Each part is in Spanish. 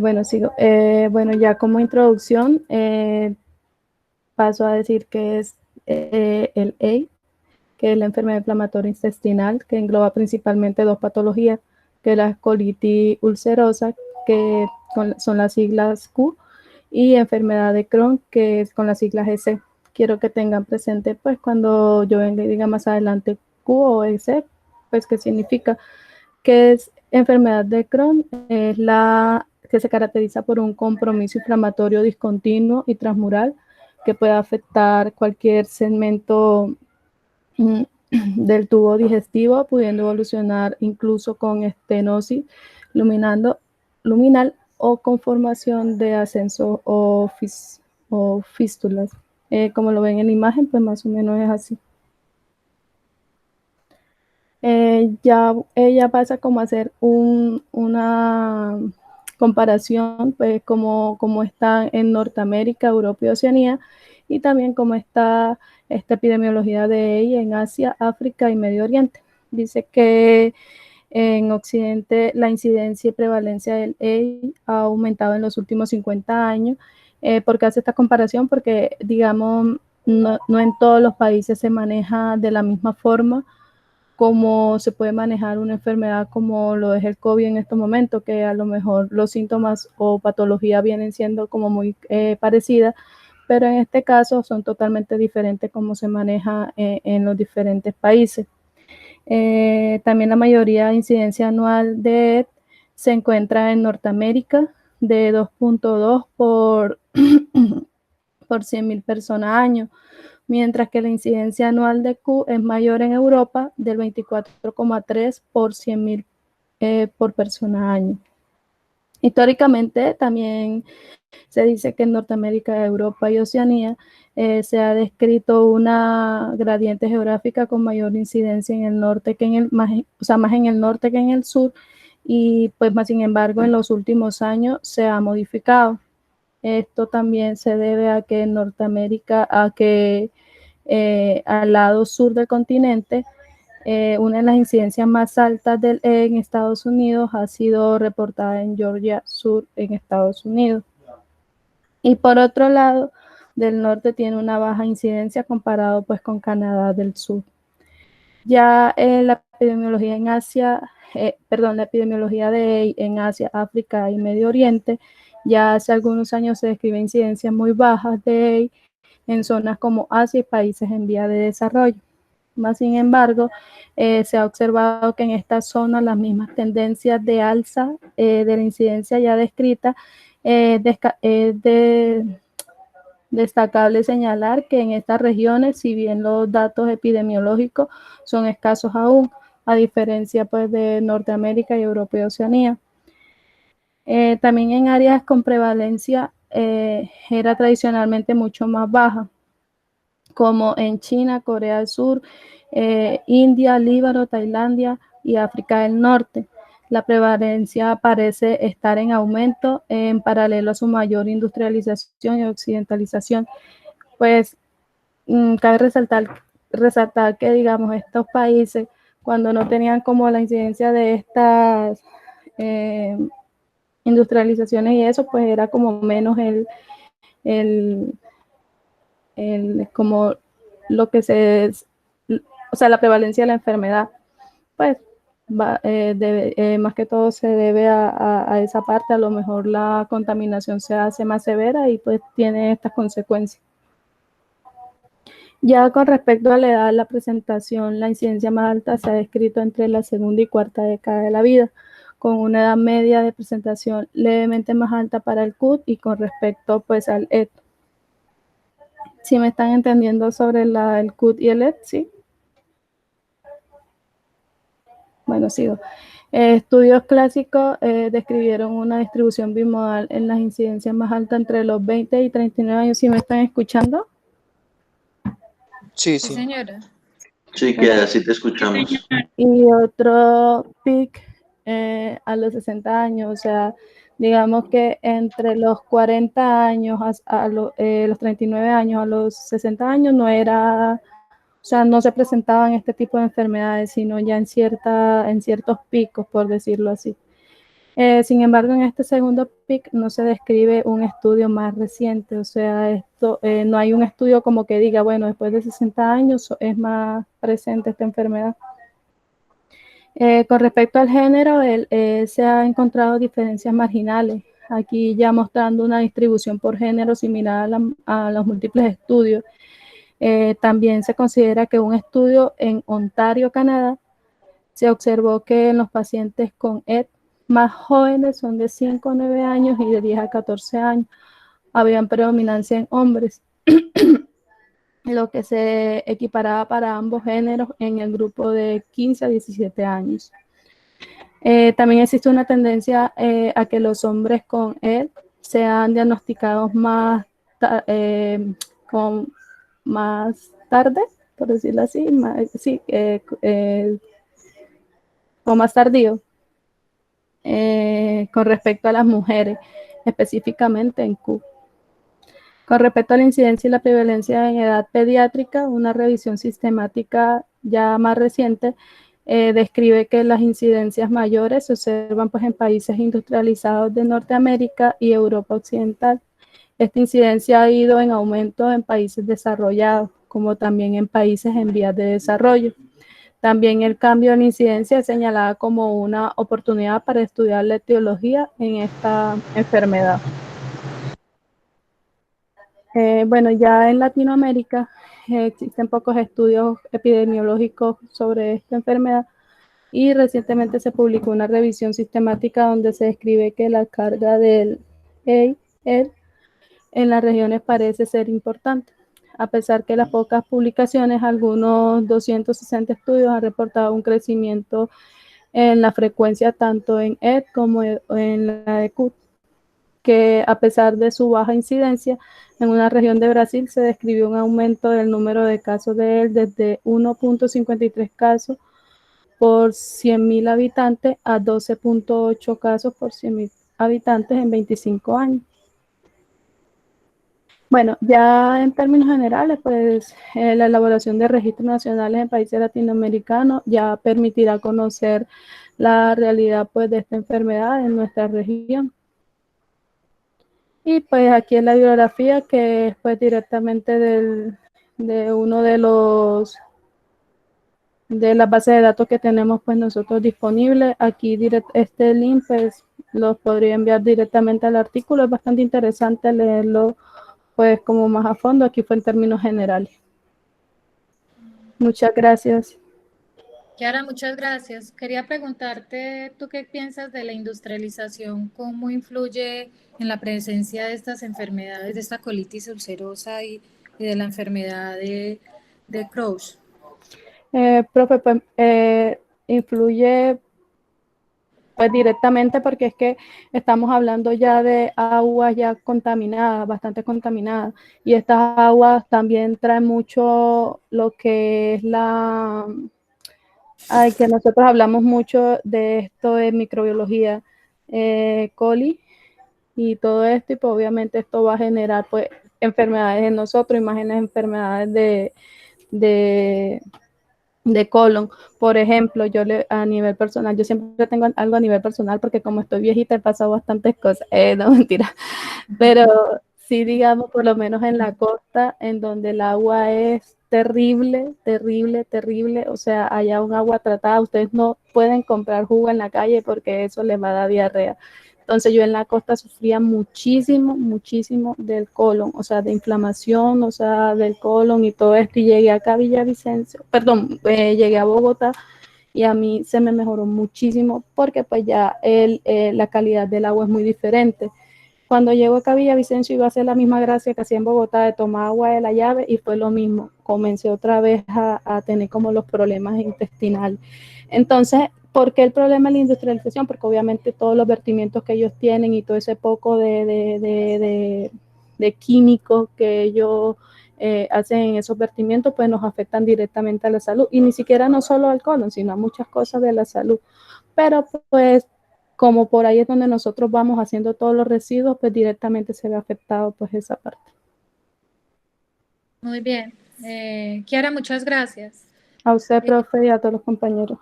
Bueno, sigo. Bueno, ya como introducción, paso a decir que es el EI, que es la enfermedad inflamatoria intestinal, que engloba principalmente dos patologías, que es la colitis ulcerosa, que son las siglas Q, y enfermedad de Crohn, que es con las siglas EC. Quiero que tengan presente, pues, cuando yo venga y diga más adelante Q o EC, pues, ¿qué significa? Que es enfermedad de Crohn, es la que se caracteriza por un compromiso inflamatorio discontinuo y transmural que puede afectar cualquier segmento del tubo digestivo, pudiendo evolucionar incluso con estenosis luminal o con formación de ascenso o fístulas. Como lo ven en la imagen, pues más o menos es así. Ya ella pasa como a hacer una comparación, pues como está en Norteamérica, Europa y Oceanía, y también como está esta epidemiología de ella en Asia, África y Medio Oriente. Dice que en Occidente la incidencia y prevalencia del AIDS ha aumentado en los últimos 50 años. ¿Por qué hace esta comparación? Porque, digamos, no en todos los países se maneja de la misma forma como se puede manejar una enfermedad como lo es el COVID en estos momentos, que a lo mejor los síntomas o patología vienen siendo como muy parecidas, pero en este caso son totalmente diferentes como se maneja en los diferentes países. También la mayoría de incidencia anual de ED se encuentra en Norteamérica, de 2.2 por 100.000 personas año, mientras que la incidencia anual de Q es mayor en Europa, del 24,3 por 100.000 por persona año. Históricamente también se dice que en Norteamérica, Europa y Oceanía se ha descrito una gradiente geográfica con mayor incidencia en el norte que en el, más en el norte que en el sur, y pues más sin embargo en los últimos años se ha modificado. Esto también se debe a que en Norteamérica, al lado sur del continente, una de las incidencias más altas en Estados Unidos ha sido reportada en Georgia Sur, en Estados Unidos. Y por otro lado, del norte tiene una baja incidencia comparado pues con Canadá del Sur. Ya la epidemiología en Asia, la epidemiología en Asia, África y Medio Oriente, ya hace algunos años se describe incidencias muy bajas de AIDS en zonas como Asia y países en vía de desarrollo. Más sin embargo, se ha observado que en esta zona las mismas tendencias de alza de la incidencia ya descrita, destacable señalar que en estas regiones, si bien los datos epidemiológicos son escasos aún, a diferencia pues de Norteamérica y Europa y Oceanía. También en áreas con prevalencia era tradicionalmente mucho más baja, como en China, Corea del Sur, India, Líbano, Tailandia y África del Norte. La prevalencia parece estar en aumento en paralelo a su mayor industrialización y occidentalización. Pues cabe resaltar que, digamos, estos países, cuando no tenían como la incidencia de estas industrializaciones y eso, pues era como menos el como lo que o sea, la prevalencia de la enfermedad, pues más que todo se debe a esa parte. A lo mejor la contaminación se hace más severa y pues tiene estas consecuencias. Ya con respecto a la edad de la presentación, la incidencia más alta se ha descrito entre la segunda y cuarta década de la vida, con una edad media de presentación levemente más alta para el CUT y con respecto pues al ED. ¿Sí me están entendiendo sobre el CUT y el ED? Sí. Bueno, sigo. Estudios clásicos describieron una distribución bimodal en las incidencias más altas entre los 20 y 39 años. ¿Sí me están escuchando? Sí, Sí, sí. señora. Sí, que así te escuchamos. Y otro pic a los 60 años, o sea, digamos que entre los 40 años los 39 años a los 60 años no era, o sea, no se presentaban este tipo de enfermedades, sino ya en ciertos picos, por decirlo así. Sin embargo, en este segundo PIC no se describe un estudio más reciente, o sea, no hay un estudio como que diga, bueno, después de 60 años es más presente esta enfermedad. Con respecto al género, se han encontrado diferencias marginales, aquí ya mostrando una distribución por género similar a los múltiples estudios. También se considera que un estudio en Ontario, Canadá, se observó que en los pacientes con ED más jóvenes, son de 5 a 9 años y de 10 a 14 años, habían predominancia en hombres, lo que se equiparaba para ambos géneros en el grupo de 15 a 17 años. También existe una tendencia a que los hombres con ED sean diagnosticados con más tarde, por decirlo así, o más tardío, con respecto a las mujeres, específicamente en Q. Con respecto a la incidencia y la prevalencia en edad pediátrica, una revisión sistemática ya más reciente describe que las incidencias mayores se observan pues, en países industrializados de Norteamérica y Europa Occidental. Esta incidencia ha ido en aumento en países desarrollados, como también en países en vías de desarrollo. También el cambio en incidencia es señalada como una oportunidad para estudiar la etiología en esta enfermedad. Bueno, ya en Latinoamérica existen pocos estudios epidemiológicos sobre esta enfermedad y recientemente se publicó una revisión sistemática donde se describe que la carga del EI en las regiones parece ser importante. A pesar que las pocas publicaciones, algunos 260 estudios han reportado un crecimiento en la frecuencia tanto en ED como en la de CUT, que a pesar de su baja incidencia, en una región de Brasil se describió un aumento del número de casos de él desde 1.53 casos por 100.000 habitantes a 12.8 casos por 100.000 habitantes en 25 años. Bueno, ya en términos generales, pues la elaboración de registros nacionales en países latinoamericanos ya permitirá conocer la realidad pues, de esta enfermedad en nuestra región. Y pues aquí es la bibliografía que es pues directamente de uno de las bases de datos que tenemos pues nosotros disponibles. Aquí este link pues los podría enviar directamente al artículo, es bastante interesante leerlo pues como más a fondo, aquí fue en términos generales. Muchas gracias. Kiara, muchas gracias. Quería preguntarte, ¿tú qué piensas de la industrialización? ¿Cómo influye en la presencia de estas enfermedades, de esta colitis ulcerosa y de la enfermedad de Crohn? Profe, pues, influye pues directamente porque es que estamos hablando ya de aguas ya contaminadas, bastante contaminadas, y estas aguas también traen mucho lo que es que nosotros hablamos mucho de esto de microbiología, coli y todo esto, y pues obviamente esto va a generar pues enfermedades en nosotros, imágenes enfermedades de colon. Por ejemplo, a nivel personal, yo siempre tengo algo a nivel personal porque como estoy viejita he pasado bastantes cosas, no mentira, pero sí digamos por lo menos en la costa en donde el agua es terrible, terrible, terrible, o sea, allá un agua tratada, ustedes no pueden comprar jugo en la calle porque eso les va a dar diarrea. Entonces yo en la costa sufría muchísimo, muchísimo del colon, o sea, de inflamación, o sea, del colon y todo esto. Y llegué acá a Villavicencio, perdón, llegué a Bogotá y a mí se me mejoró muchísimo porque pues ya la calidad del agua es muy diferente. Cuando llego acá a Villavicencio iba a hacer la misma gracia que hacía en Bogotá de tomar agua de la llave y fue lo mismo. Comencé otra vez a tener como los problemas intestinales. Entonces, ¿por qué el problema de la industrialización? Porque obviamente todos los vertimientos que ellos tienen y todo ese poco de químicos que ellos hacen en esos vertimientos, pues nos afectan directamente a la salud. Y ni siquiera no solo al colon, sino a muchas cosas de la salud. Pero pues como por ahí es donde nosotros vamos haciendo todos los residuos, pues directamente se ve afectado pues esa parte. Muy bien. Kiara, muchas gracias. A usted, profe, y a todos los compañeros.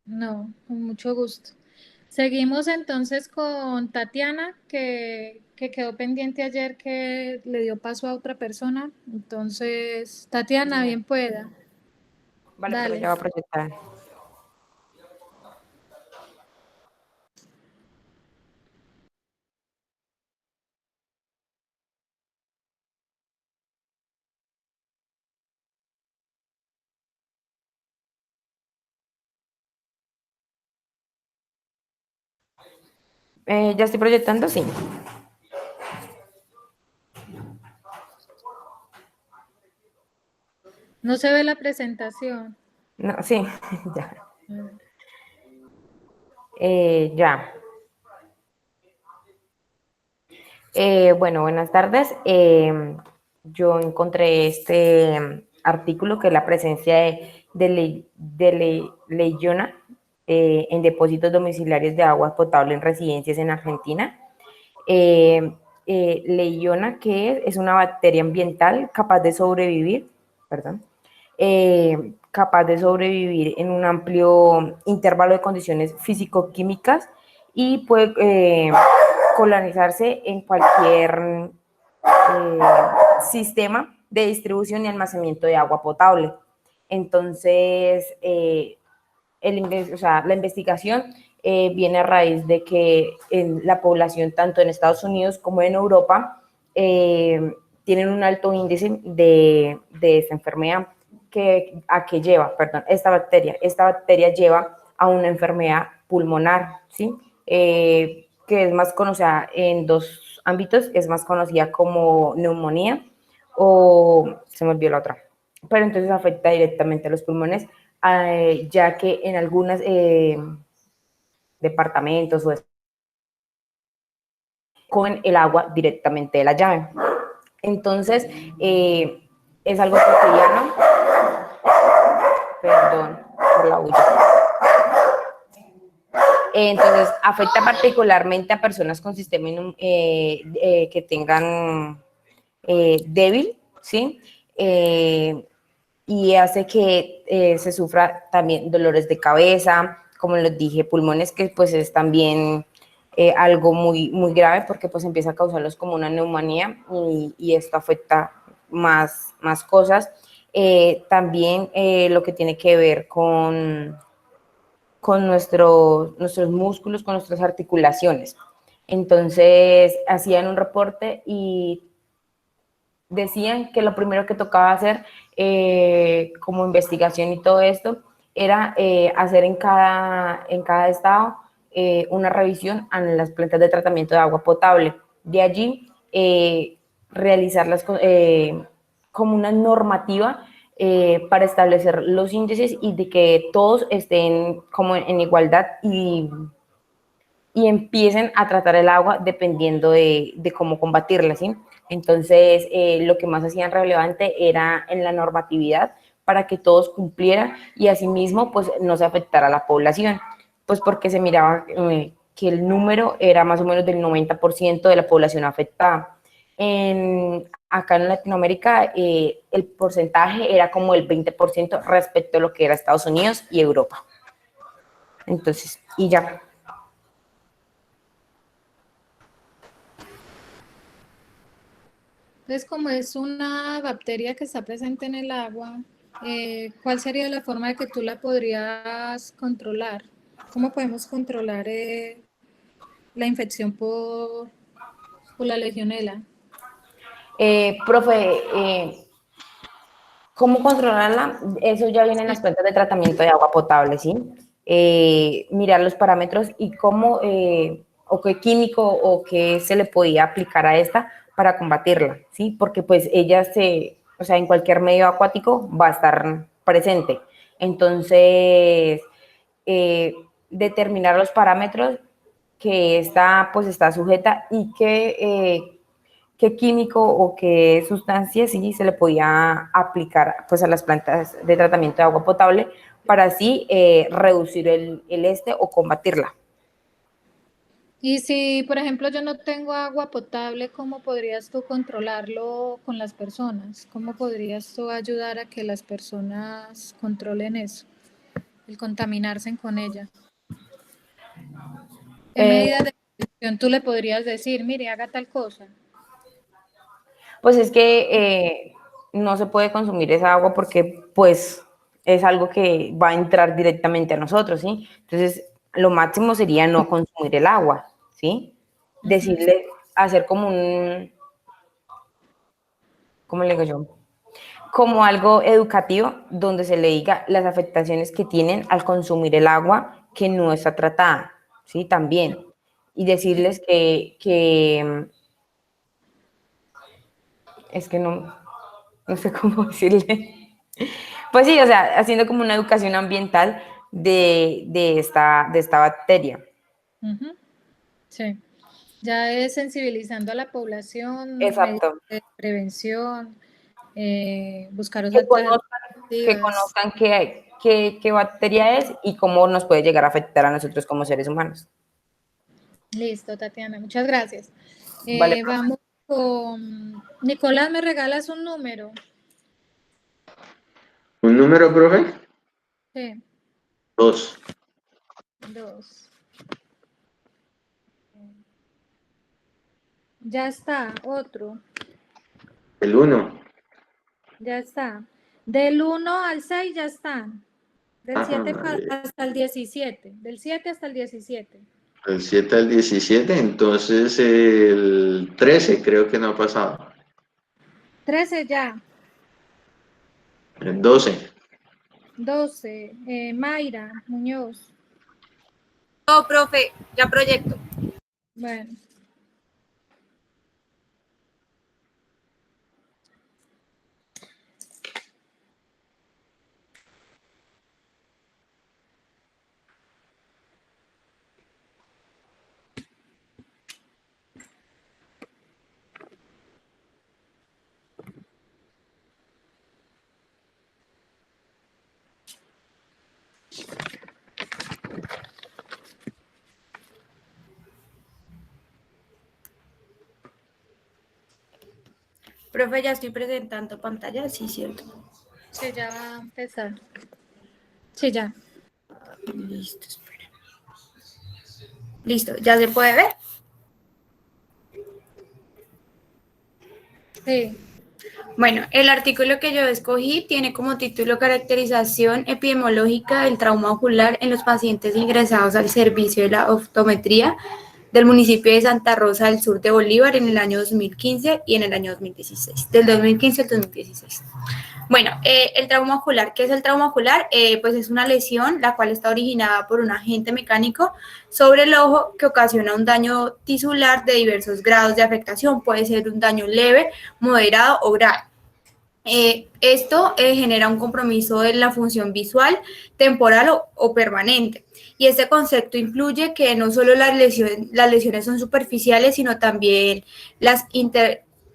No, con mucho gusto. Seguimos entonces con Tatiana, que quedó pendiente ayer que le dio paso a otra persona. Entonces, Tatiana, Ya. bien pueda. Vale, pero Dale. ya va a proyectar. Ya estoy proyectando, sí. No se ve la presentación. No, sí, ya. Mm. Ya. Bueno, buenas tardes. Yo encontré este artículo que es la presencia de Leyona en depósitos domiciliarios de agua potable en residencias en Argentina. Leyona, que es una bacteria ambiental capaz de sobrevivir, perdón, capaz de sobrevivir en un amplio intervalo de condiciones físico-químicas y puede colonizarse en cualquier sistema de distribución y almacenamiento de agua potable. Entonces, la investigación viene a raíz de que en la población, tanto en Estados Unidos como en Europa, tienen un alto índice de esta enfermedad a que lleva, perdón, esta bacteria. Esta bacteria lleva a una enfermedad pulmonar, ¿sí? Que es más conocida en dos ámbitos, es más conocida como neumonía o se me olvidó la otra, pero entonces afecta directamente a los pulmones, ya que en algunos departamentos o cogen el agua directamente de la llave. Entonces, es algo cotidiano. Perdón por la bulla. Entonces, afecta particularmente a personas con sistema que tengan débil, ¿sí? Y hace que se sufra también dolores de cabeza, como les dije, pulmones, que pues es también algo muy grave porque pues empieza a causarlos como una neumonía y esto afecta más cosas. También lo que tiene que ver con nuestros músculos, con nuestras articulaciones. Entonces, hacían un reporte y decían que lo primero que tocaba hacer como investigación y todo esto era hacer en cada estado una revisión a las plantas de tratamiento de agua potable. De allí, realizarlas como una normativa para establecer los índices y de que todos estén como en igualdad y empiecen a tratar el agua dependiendo de cómo combatirla, ¿sí? Entonces, lo que más hacían relevante era en la normatividad para que todos cumplieran y asimismo, pues, no se afectara a la población, pues porque se miraba que el número era más o menos del 90% de la población afectada. Acá en Latinoamérica, el porcentaje era como el 20% respecto a lo que era Estados Unidos y Europa. Entonces, y ya. Entonces, como es una bacteria que está presente en el agua, ¿cuál sería la forma de que tú la podrías controlar? ¿Cómo podemos controlar la infección por la legionela? Profe, ¿cómo controlarla? Eso ya viene en las plantas de tratamiento de agua potable, ¿sí? Mirar los parámetros y cómo, o qué químico o qué se le podía aplicar a esta para combatirla, ¿sí? Porque pues ella o sea, en cualquier medio acuático va a estar presente. Entonces, determinar los parámetros que esta pues está sujeta y qué químico o qué sustancia sí se le podía aplicar pues a las plantas de tratamiento de agua potable para así reducir el o combatirla. Y si, por ejemplo, yo no tengo agua potable, ¿cómo podrías tú controlarlo con las personas? ¿Cómo podrías tú ayudar a que las personas controlen eso, el contaminarse con ella? ¿Qué medidas de prevención tú le podrías decir? Mire, haga tal cosa. Pues es que no se puede consumir esa agua porque pues es algo que va a entrar directamente a nosotros, ¿sí? Entonces, lo máximo sería no consumir el agua, ¿sí? Decirle, hacer como un, ¿cómo le digo yo? Como algo educativo donde se le diga las afectaciones que tienen al consumir el agua que no está tratada, ¿sí? También. Y decirles que es que no sé cómo decirle. Pues sí, o sea, haciendo como una educación ambiental de esta bacteria. Sí. Ya es sensibilizando a la población, medidas Exacto. de prevención, buscar Que otras conozcan qué bacteria es y cómo nos puede llegar a afectar a nosotros como seres humanos. Listo, Tatiana, muchas gracias. Vale. Vamos con Nicolás, ¿me regalas un número? ¿Un número, profe? Sí, 2. 2. Ya está, otro. El 1. Ya está. Del 1 al 6 ya están. Del Ajá, 7 vale. hasta el 17. Del 7 hasta el 17. El 7 al 17, entonces el 13 creo que no ha pasado. 13 ya. El 12. 12. Mayra Muñoz. No, profe, ya proyecto. Bueno. Profe, ya estoy presentando pantalla, sí, cierto. Sí, ya va a empezar. Sí, ya. Listo, espera. Listo, ¿ya se puede ver? Sí. Bueno, el artículo que yo escogí tiene como título Caracterización epidemiológica del trauma ocular en los pacientes ingresados al servicio de la optometría del municipio de Santa Rosa del Sur de Bolívar en el año 2015 y en el año 2016, del 2015 al 2016. Bueno, el trauma ocular, ¿qué es el trauma ocular? Pues es una lesión la cual está originada por un agente mecánico sobre el ojo que ocasiona un daño tisular de diversos grados de afectación. Puede ser un daño leve, moderado o grave. Esto genera un compromiso en la función visual, temporal o permanente. Y este concepto incluye que no solo las lesiones son superficiales, sino también las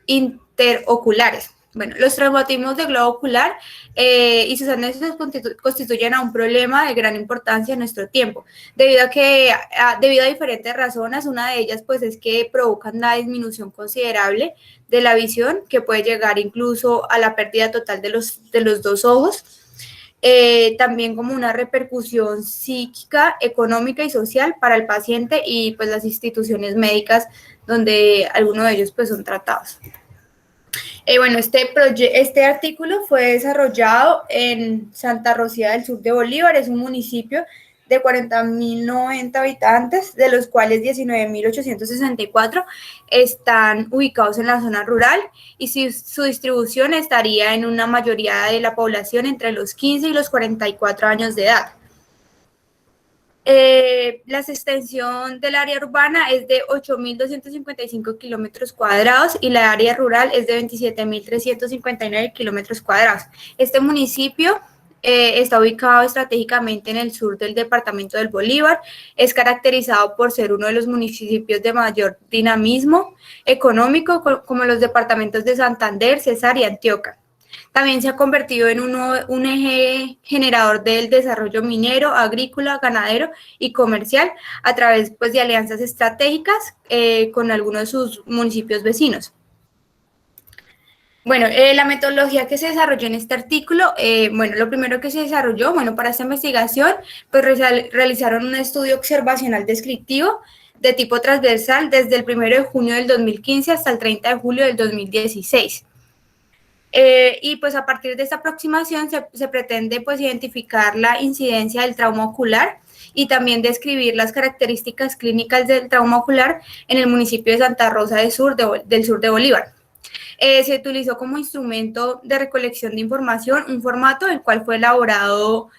interoculares. Bueno, los traumatismos de globo ocular y sus anécdotas constituyen a un problema de gran importancia en nuestro tiempo, debido a diferentes razones. Una de ellas pues es que provocan una disminución considerable de la visión, que puede llegar incluso a la pérdida total de los dos ojos. También como una repercusión psíquica, económica y social para el paciente y pues las instituciones médicas algunos de ellos pues son tratados. Bueno, este artículo fue desarrollado en Santa Rocía del Sur de Bolívar, es un municipio de 40.090 habitantes, de los cuales 19.864 están ubicados en la zona rural y su distribución estaría en una mayoría de la población entre los 15 y los 44 años de edad. La extensión del área urbana es de 8.255 kilómetros cuadrados y la área rural es de 27.359 kilómetros cuadrados. Este municipio está ubicado estratégicamente en el sur del departamento del Bolívar. Es caracterizado por ser uno de los municipios de mayor dinamismo económico, como los departamentos de Santander, Cesar y Antioquia. También se ha convertido en un eje generador del desarrollo minero, agrícola, ganadero y comercial a través pues, de alianzas estratégicas con algunos de sus municipios vecinos. Bueno, la metodología que se desarrolló en este artículo, bueno, lo primero que se desarrolló, bueno, para esta investigación, pues realizaron un estudio observacional descriptivo de tipo transversal desde el 1 de junio del 2015 hasta el 30 de julio del 2016. Y pues a partir de esta aproximación se pretende pues identificar la incidencia del trauma ocular y también describir las características clínicas del trauma ocular en el municipio de Santa Rosa del sur de Bolívar. Se utilizó como instrumento de recolección de información un formato el cual fue elaborado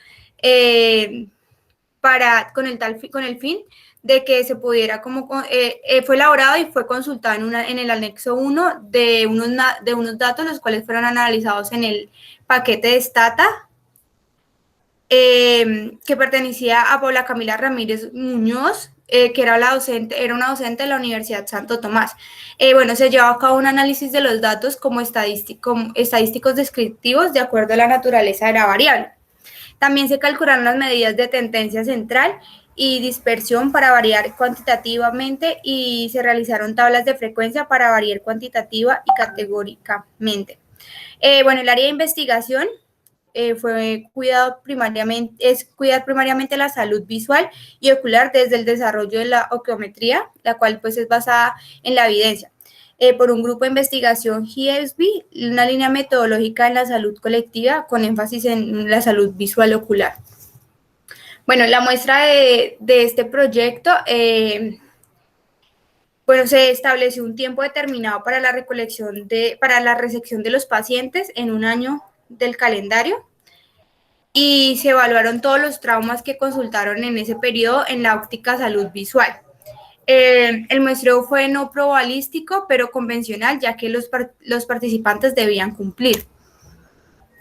con el fin de que se pudiera fue elaborado y fue consultado en el anexo 1 de unos datos los cuales fueron analizados en el paquete de Stata que pertenecía a Paula Camila Ramírez Muñoz, que era una docente de la Universidad Santo Tomás. Bueno, se llevó a cabo un análisis de los datos como estadísticos descriptivos de acuerdo a la naturaleza de la variable. También se calcularon las medidas de tendencia central y dispersión para variar cuantitativamente y se realizaron tablas de frecuencia para variar cuantitativa y categóricamente. Bueno, el área de investigación cuidar primariamente la salud visual y ocular desde el desarrollo de la ocuometría, la cual pues es basada en la evidencia. Por un grupo de investigación GSB, una línea metodológica en la salud colectiva con énfasis en la salud visual ocular. Bueno, la muestra de este proyecto, bueno, se estableció un tiempo determinado para la resección de los pacientes en un año del calendario y se evaluaron todos los traumas que consultaron en ese periodo en la óptica salud visual. El muestreo fue no probabilístico, pero convencional, ya que los participantes debían cumplir.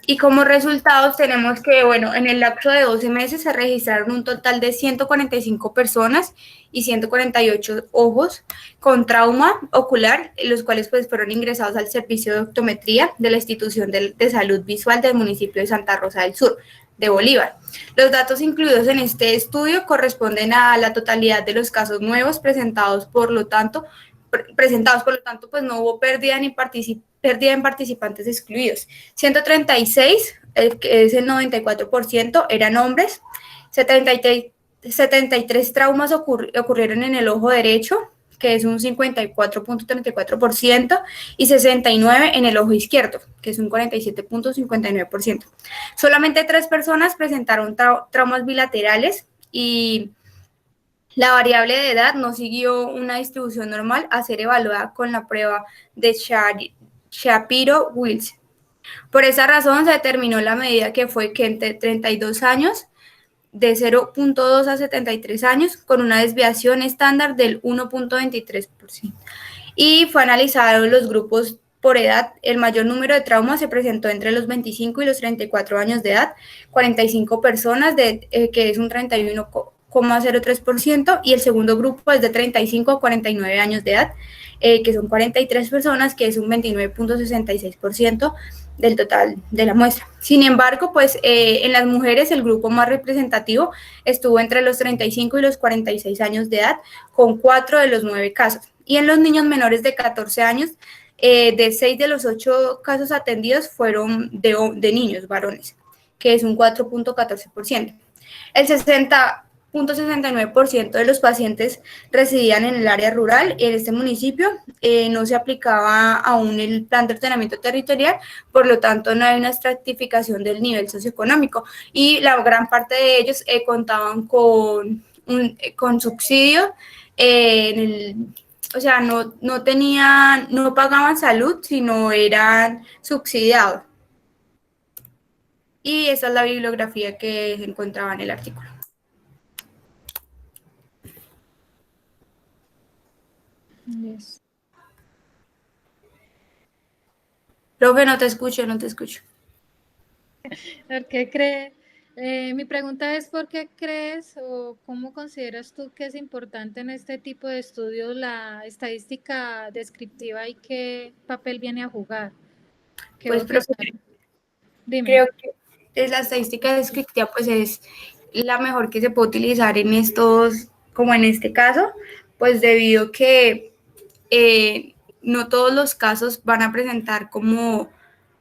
Y como resultados tenemos que, bueno, en el lapso de 12 meses se registraron un total de 145 personas y 148 ojos con trauma ocular, los cuales pues fueron ingresados al servicio de optometría de la institución de salud visual del municipio de Santa Rosa del Sur de Bolívar. Los datos incluidos en este estudio corresponden a la totalidad de los casos nuevos presentados, por lo tanto, pues no hubo pérdida en participantes excluidos. 136, que es el 94%, eran hombres. 73 traumas ocurrieron en el ojo derecho, que es un 54.34%, y 69 en el ojo izquierdo, que es un 47.59%. Solamente 3 personas presentaron traumas bilaterales y la variable de edad no siguió una distribución normal a ser evaluada con la prueba de Shapiro-Wills. Por esa razón se determinó la medida que fue que entre 32 años, de 0.2 a 73 años, con una desviación estándar del 1.23%. Y fue analizado los grupos por edad. El mayor número de traumas se presentó entre los 25 y los 34 años de edad, 45 personas, que es un 31,03%, y el segundo grupo es de 35 a 49 años de edad, que son 43 personas, que es un 29.66% del total de la muestra. Sin embargo, pues en las mujeres el grupo más representativo estuvo entre los 35 y los 46 años de edad, con 4 de los 9 casos. Y en los niños menores de 14 años, de 6 de los 8 casos atendidos fueron de niños varones, que es un 4.14%. El 60.69% de los pacientes residían en el área rural y en este municipio no se aplicaba aún el plan de ordenamiento territorial, por lo tanto no hay una estratificación del nivel socioeconómico y la gran parte de ellos contaban con subsidio o sea, no pagaban salud, sino eran subsidiados. Y esa es la bibliografía que se encontraba en el artículo. Yes. Profe, no te escucho. ¿Por qué cree? Mi pregunta es, ¿por qué crees o cómo consideras tú que es importante en este tipo de estudios la estadística descriptiva y qué papel viene a jugar? Pues, profe, Dime. creo que la estadística descriptiva pues es la mejor que se puede utilizar en estos, como en este caso, pues debido que no todos los casos van a presentar como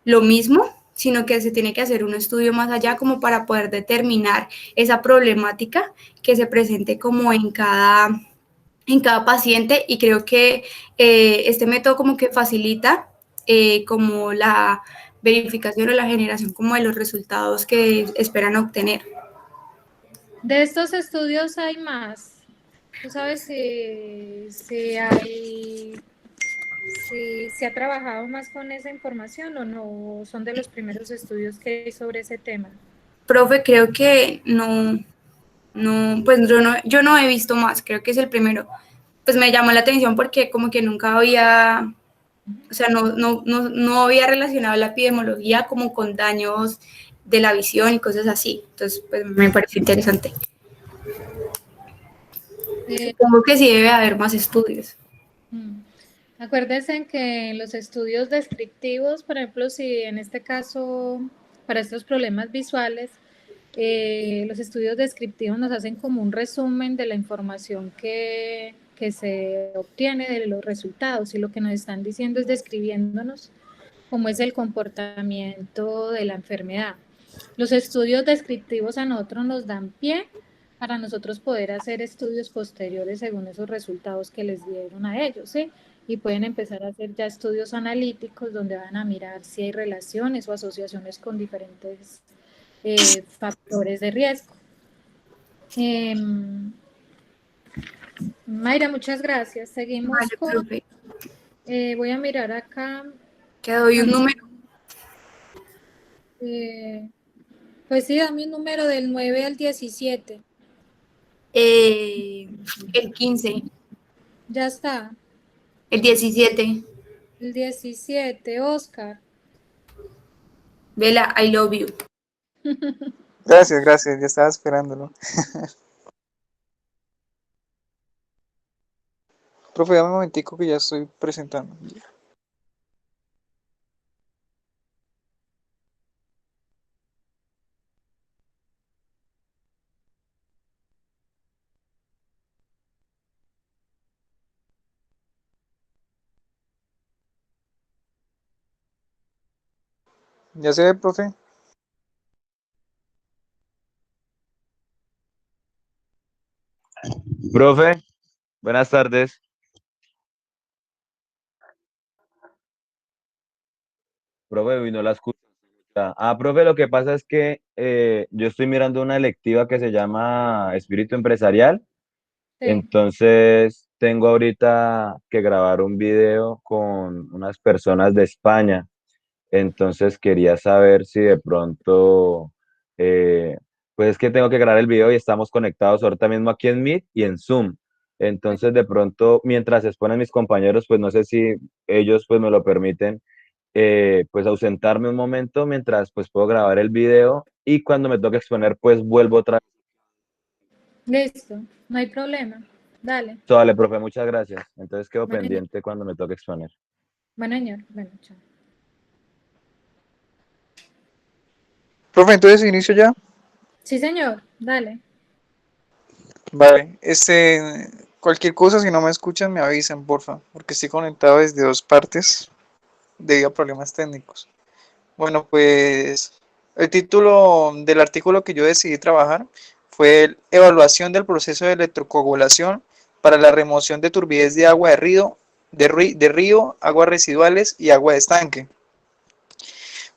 lo mismo, sino que se tiene que hacer un estudio más allá como para poder determinar esa problemática que se presente como en cada en cada paciente, y creo que este método como que facilita como la verificación o la generación como de los resultados que esperan obtener. De estos estudios hay más. ¿Tú sabes si se ha trabajado más con esa información o no? ¿Son de los primeros estudios que hay sobre ese tema? Profe, creo que no, pues yo no he visto más, creo que es el primero. Pues me llamó la atención porque como que nunca había, o sea, no había relacionado la epidemiología como con daños de la visión y cosas así. Entonces, pues me pareció interesante. Supongo que sí debe haber más estudios. Acuérdense que en los estudios descriptivos, por ejemplo, si en este caso, para estos problemas visuales, los estudios descriptivos nos hacen como un resumen de la información que se obtiene de los resultados, y lo que nos están diciendo es describiéndonos cómo es el comportamiento de la enfermedad. Los estudios descriptivos a nosotros nos dan pie para nosotros poder hacer estudios posteriores según esos resultados que les dieron a ellos, ¿sí? Y pueden empezar a hacer ya estudios analíticos donde van a mirar si hay relaciones o asociaciones con diferentes factores de riesgo. Mayra, muchas gracias. Seguimos Vale, con... profe. voy a mirar acá. ¿Te doy un número? Pues sí, dame un número del 9 al 17. El 15. Ya está. El 17. El 17, Oscar. Vela, I love you. Gracias, gracias, ya estaba esperándolo. Profe, dame un momentico que ya estoy presentando. ¿Ya se ve, profe? Profe, buenas tardes. Profe, uy, no la escucho. Profe, lo que pasa es que yo estoy mirando una electiva que se llama Espíritu Empresarial. Sí. Entonces, tengo ahorita que grabar un video con unas personas de España. Entonces, quería saber si de pronto, pues es que tengo que grabar el video y estamos conectados ahorita mismo aquí en Meet y en Zoom. Entonces, de pronto, mientras exponen mis compañeros, pues no sé si ellos pues me lo permiten, pues ausentarme un momento mientras pues puedo grabar el video, y cuando me toque exponer, pues vuelvo otra vez. Listo, no hay problema. Dale. Vale, profe, muchas gracias. Entonces quedo Bueno, pendiente cuando me toque exponer. bueno, señor. Bueno, chao. Profe, entonces inicio ya. Sí, señor. Dale. Vale, cualquier cosa, si no me escuchan, me avisan, porfa, porque estoy conectado desde dos partes debido a problemas técnicos. Bueno, pues el título del artículo que yo decidí trabajar fue Evaluación del proceso de electrocoagulación para la remoción de turbidez de agua de río, aguas residuales y agua de estanque.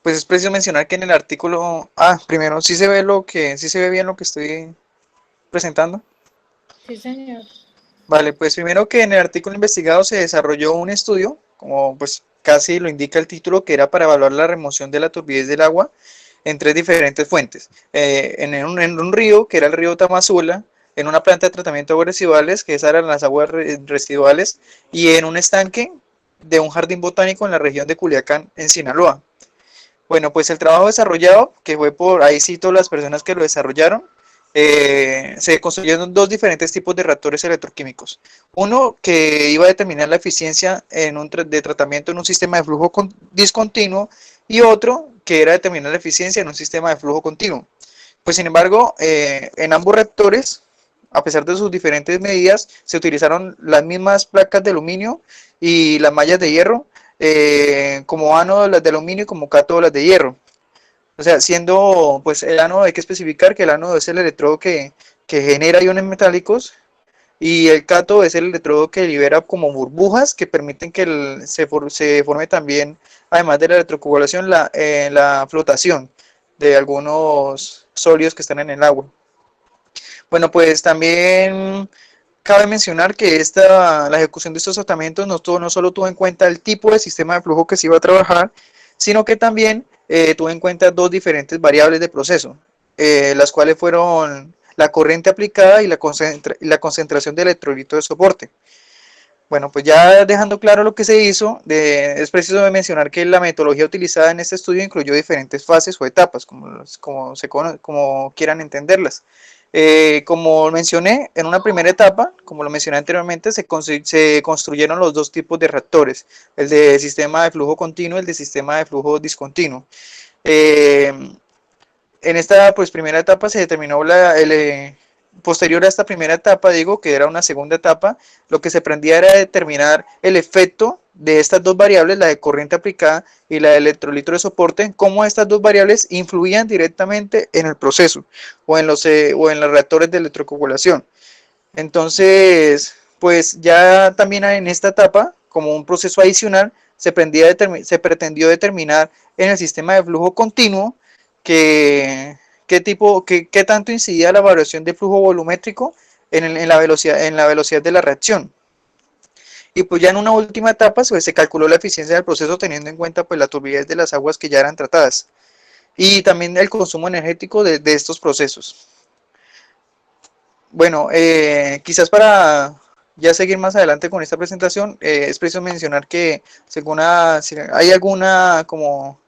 Pues es preciso mencionar que en el artículo, primero, sí se ve bien lo que estoy presentando. Sí, señor. Vale, pues primero que en el artículo investigado se desarrolló un estudio, como pues casi lo indica el título, que era para evaluar la remoción de la turbidez del agua en tres diferentes fuentes. En un río, que era el río Tamazula, en una planta de tratamiento de aguas residuales, que esas eran las aguas residuales, y en un estanque de un jardín botánico en la región de Culiacán, en Sinaloa. Bueno, pues el trabajo desarrollado, que fue ahí cito las personas que lo desarrollaron, se construyeron dos diferentes tipos de reactores electroquímicos. Uno que iba a determinar la eficiencia de tratamiento en un sistema de flujo discontinuo, y otro que era determinar la eficiencia en un sistema de flujo continuo. Pues sin embargo, en ambos reactores, a pesar de sus diferentes medidas, se utilizaron las mismas placas de aluminio y las mallas de hierro, como ánodo las de aluminio y como cátodo las de hierro. O sea, pues el ánodo, hay que especificar que el ánodo es el electrodo que genera iones metálicos, y el cátodo es el electrodo que libera como burbujas que permiten que se forme también, además de la electrocoagulación, la flotación de algunos sólidos que están en el agua. Bueno, pues también cabe mencionar que la ejecución de estos tratamientos no solo tuvo en cuenta el tipo de sistema de flujo que se iba a trabajar, sino que también tuvo en cuenta dos diferentes variables de proceso, las cuales fueron la corriente aplicada y la concentración de electrolito de soporte. Bueno, pues ya dejando claro lo que se hizo, es preciso mencionar que la metodología utilizada en este estudio incluyó diferentes fases o etapas, como quieran entenderlas. Como mencioné, en una primera etapa, como lo mencioné anteriormente, se construyeron los dos tipos de reactores, el de sistema de flujo continuo y el de sistema de flujo discontinuo. En esta pues, primera etapa se determinó posterior a esta primera etapa, digo que era una segunda etapa, lo que se pretendía era determinar el efecto de estas dos variables, la de corriente aplicada y la de electrolito de soporte, cómo estas dos variables influían directamente en el proceso o en los reactores de electrocoagulación. Entonces, pues ya también en esta etapa, como un proceso adicional, se pretendió determinar en el sistema de flujo continuo qué tanto incidía la variación de flujo volumétrico en la velocidad de la reacción. Y pues ya en una última etapa pues, se calculó la eficiencia del proceso teniendo en cuenta pues, la turbidez de las aguas que ya eran tratadas y también el consumo energético de estos procesos. Bueno, quizás para ya seguir más adelante con esta presentación, es preciso mencionar que si hay alguna como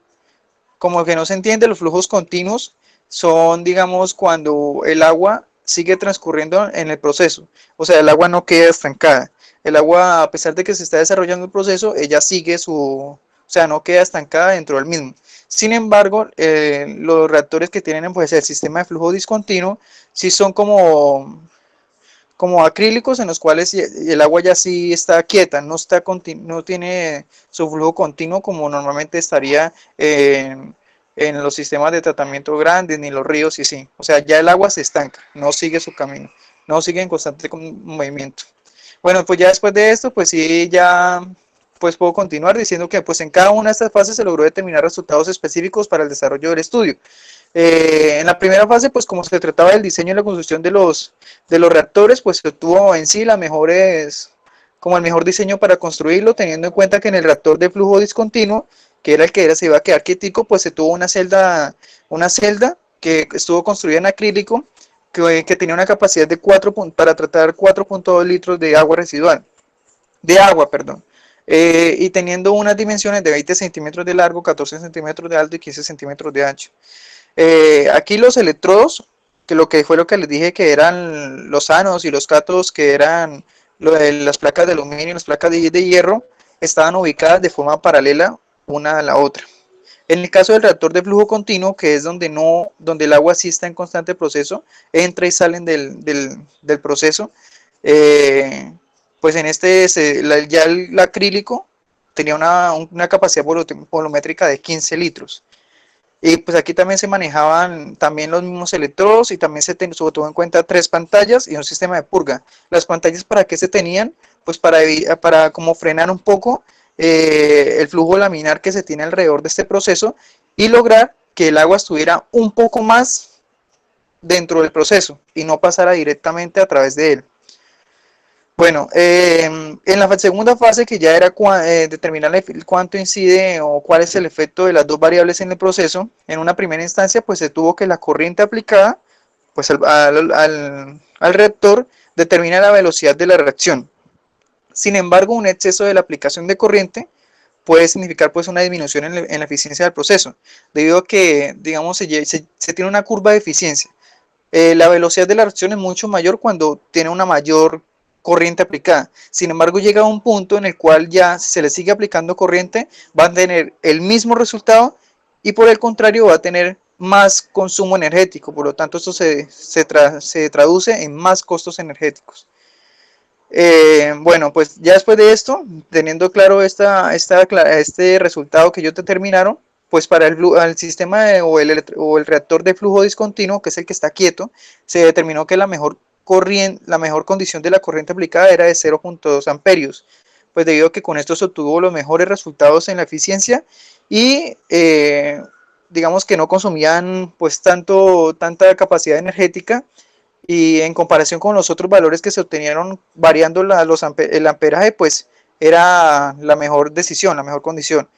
que no se entiende, los flujos continuos son, digamos, cuando el agua sigue transcurriendo en el proceso, o sea, el agua no queda estancada. El agua, a pesar de que se está desarrollando el proceso, ella sigue o sea, no queda estancada dentro del mismo. Sin embargo, los reactores que tienen pues, el sistema de flujo discontinuo, sí son como acrílicos en los cuales el agua ya sí está quieta, no tiene su flujo continuo como normalmente estaría en los sistemas de tratamiento grandes, ni los ríos y sí. O sea, ya el agua se estanca, no sigue su camino, no sigue en constante movimiento. Bueno, pues ya después de esto, pues sí, ya pues puedo continuar diciendo que pues en cada una de estas fases se logró determinar resultados específicos para el desarrollo del estudio. En la primera fase, pues como se trataba del diseño y la construcción de los reactores, pues se obtuvo en sí el mejor diseño para construirlo, teniendo en cuenta que en el reactor de flujo discontinuo, que era el que se iba a quedar quietico, pues se tuvo una celda que estuvo construida en acrílico, que tenía una capacidad de para tratar 4.2 litros de agua residual, y teniendo unas dimensiones de 20 centímetros de largo, 14 centímetros de alto y 15 centímetros de ancho. Aquí los electrodos, que fue lo que les dije que eran los ánodos y los cátodos, que eran las placas de aluminio y las placas de hierro, estaban ubicadas de forma paralela una a la otra. En el caso del reactor de flujo continuo, que es donde el agua sí está en constante proceso, entra y salen del proceso, pues en ya el acrílico tenía una capacidad volumétrica de 15 litros. Y pues aquí también se manejaban también los mismos electrodos y también se tuvo en cuenta 3 pantallas y un sistema de purga. Las pantallas, ¿para qué se tenían? Pues para como frenar un poco el flujo laminar que se tiene alrededor de este proceso y lograr que el agua estuviera un poco más dentro del proceso y no pasara directamente a través de él. Bueno, en la segunda fase, que ya era determinar cuánto incide o cuál es el efecto de las dos variables en el proceso, en una primera instancia pues se tuvo que la corriente aplicada pues al reactor determina la velocidad de la reacción. Sin embargo, un exceso de la aplicación de corriente puede significar pues una disminución en la eficiencia del proceso, debido a que, digamos, se tiene una curva de eficiencia. La velocidad de la reacción es mucho mayor cuando tiene una mayor corriente aplicada. Sin embargo, llega a un punto en el cual ya si se le sigue aplicando corriente, va a tener el mismo resultado y por el contrario va a tener más consumo energético. Por lo tanto, esto se traduce en más costos energéticos. Bueno, pues ya después de esto, teniendo claro este resultado que ellos determinaron, pues para el sistema o el reactor de flujo discontinuo, que es el que está quieto, se determinó que la mejor la mejor condición de la corriente aplicada era de 0.2 amperios, pues debido a que con esto se obtuvo los mejores resultados en la eficiencia y digamos que no consumían pues tanta capacidad energética, y en comparación con los otros valores que se obtenieron variando el amperaje, pues era la mejor decisión, la mejor condición.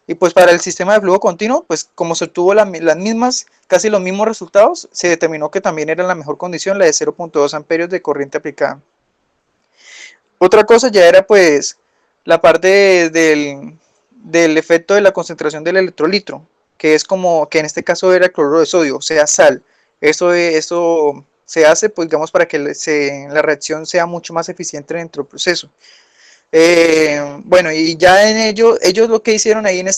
Y pues para el sistema de flujo continuo, pues como se obtuvo las mismas, casi los mismos resultados, se determinó que también era la mejor condición, la de 0.2 amperios de corriente aplicada. Otra cosa ya era pues la parte del efecto de la concentración del electrolitro, que es como que en este caso era cloruro de sodio, o sea, sal. Eso se hace, pues digamos, para que la reacción sea mucho más eficiente dentro del proceso. Bueno, y ya en ellos lo que hicieron ahí en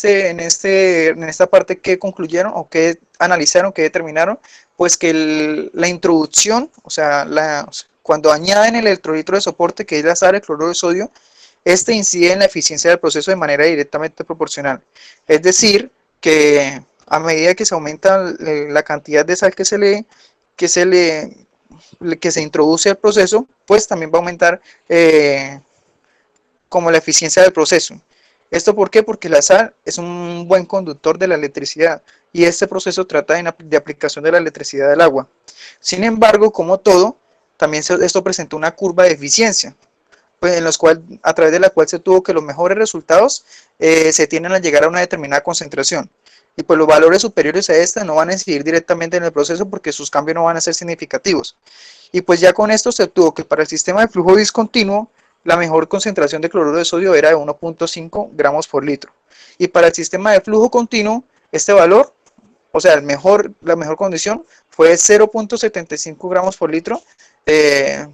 esta parte que concluyeron o que analizaron, que determinaron, pues que la introducción, o sea, cuando añaden el electrolitro de soporte, que es la sal, el cloruro de sodio, este incide en la eficiencia del proceso de manera directamente proporcional. Es decir, que a medida que se aumenta la cantidad de sal que se introduce al proceso, pues también va a aumentar como la eficiencia del proceso. ¿Esto por qué? Porque la sal es un buen conductor de la electricidad y este proceso trata de aplicación de la electricidad del agua. Sin embargo, como todo, también esto presentó una curva de eficiencia, pues a través de la cual se tuvo que los mejores resultados se tienden a llegar a una determinada concentración. Y pues los valores superiores a esta no van a incidir directamente en el proceso porque sus cambios no van a ser significativos. Y pues ya con esto se obtuvo que para el sistema de flujo discontinuo la mejor concentración de cloruro de sodio era de 1.5 gramos por litro. Y para el sistema de flujo continuo, este valor, o sea, la mejor condición fue 0.75 gramos por litro,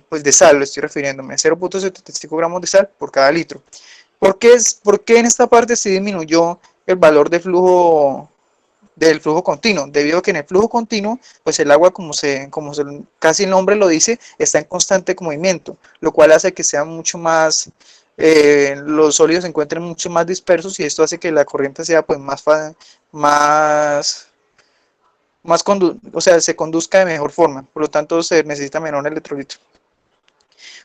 pues de sal, lo estoy refiriéndome, 0.75 gramos de sal por cada litro. ¿Por qué en esta parte se disminuyó el valor del flujo continuo? Debido a que en el flujo continuo, pues el agua, casi el nombre lo dice, está en constante movimiento, lo cual hace que sea mucho más, los sólidos se encuentren mucho más dispersos y esto hace que la corriente sea pues o sea, se conduzca de mejor forma, por lo tanto se necesita menor electrolito.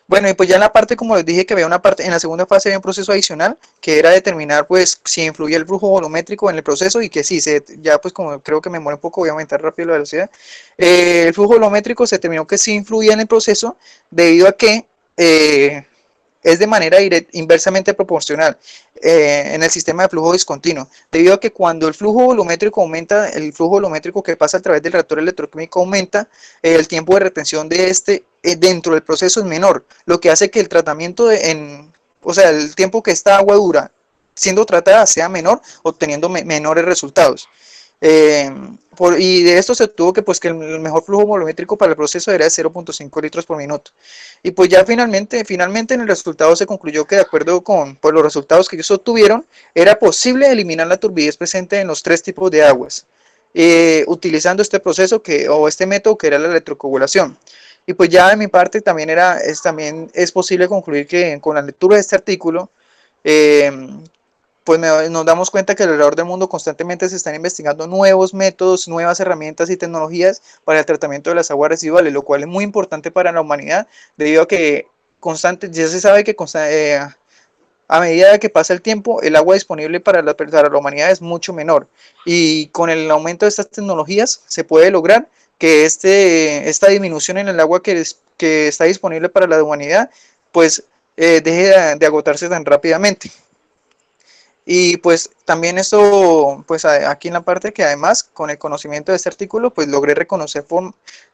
Bueno, y pues ya en la parte, como les dije, que había una parte, en la segunda fase había un proceso adicional, que era determinar pues si influye el flujo volumétrico en el proceso y que sí, ya pues como creo que me muero un poco, voy a aumentar rápido la velocidad. El flujo volumétrico se determinó que sí influye en el proceso debido a que es de manera inversamente proporcional en el sistema de flujo discontinuo, debido a que cuando el flujo volumétrico aumenta, el flujo volumétrico que pasa a través del reactor electroquímico aumenta, el tiempo de retención de dentro del proceso es menor, lo que hace que el tratamiento, o sea, el tiempo que esta agua dura siendo tratada sea menor, obteniendo menores resultados. Y de esto se obtuvo que el mejor flujo volumétrico para el proceso era de 0.5 litros por minuto. Y pues ya finalmente en el resultado se concluyó que de acuerdo con pues, los resultados que ellos obtuvieron, era posible eliminar la turbidez presente en los tres tipos de aguas, utilizando este proceso o este método que era la electrocoagulación. Y pues ya de mi parte también es posible concluir que con la lectura de este artículo, pues nos damos cuenta que alrededor del mundo constantemente se están investigando nuevos métodos, nuevas herramientas y tecnologías para el tratamiento de las aguas residuales, lo cual es muy importante para la humanidad, debido a que ya se sabe que a medida que pasa el tiempo, el agua disponible para la humanidad es mucho menor. Y con el aumento de estas tecnologías se puede lograr que esta disminución en el agua que está disponible para la humanidad, pues deje de agotarse tan rápidamente. Y pues también esto, pues aquí en la parte que además con el conocimiento de este artículo, pues logré reconocer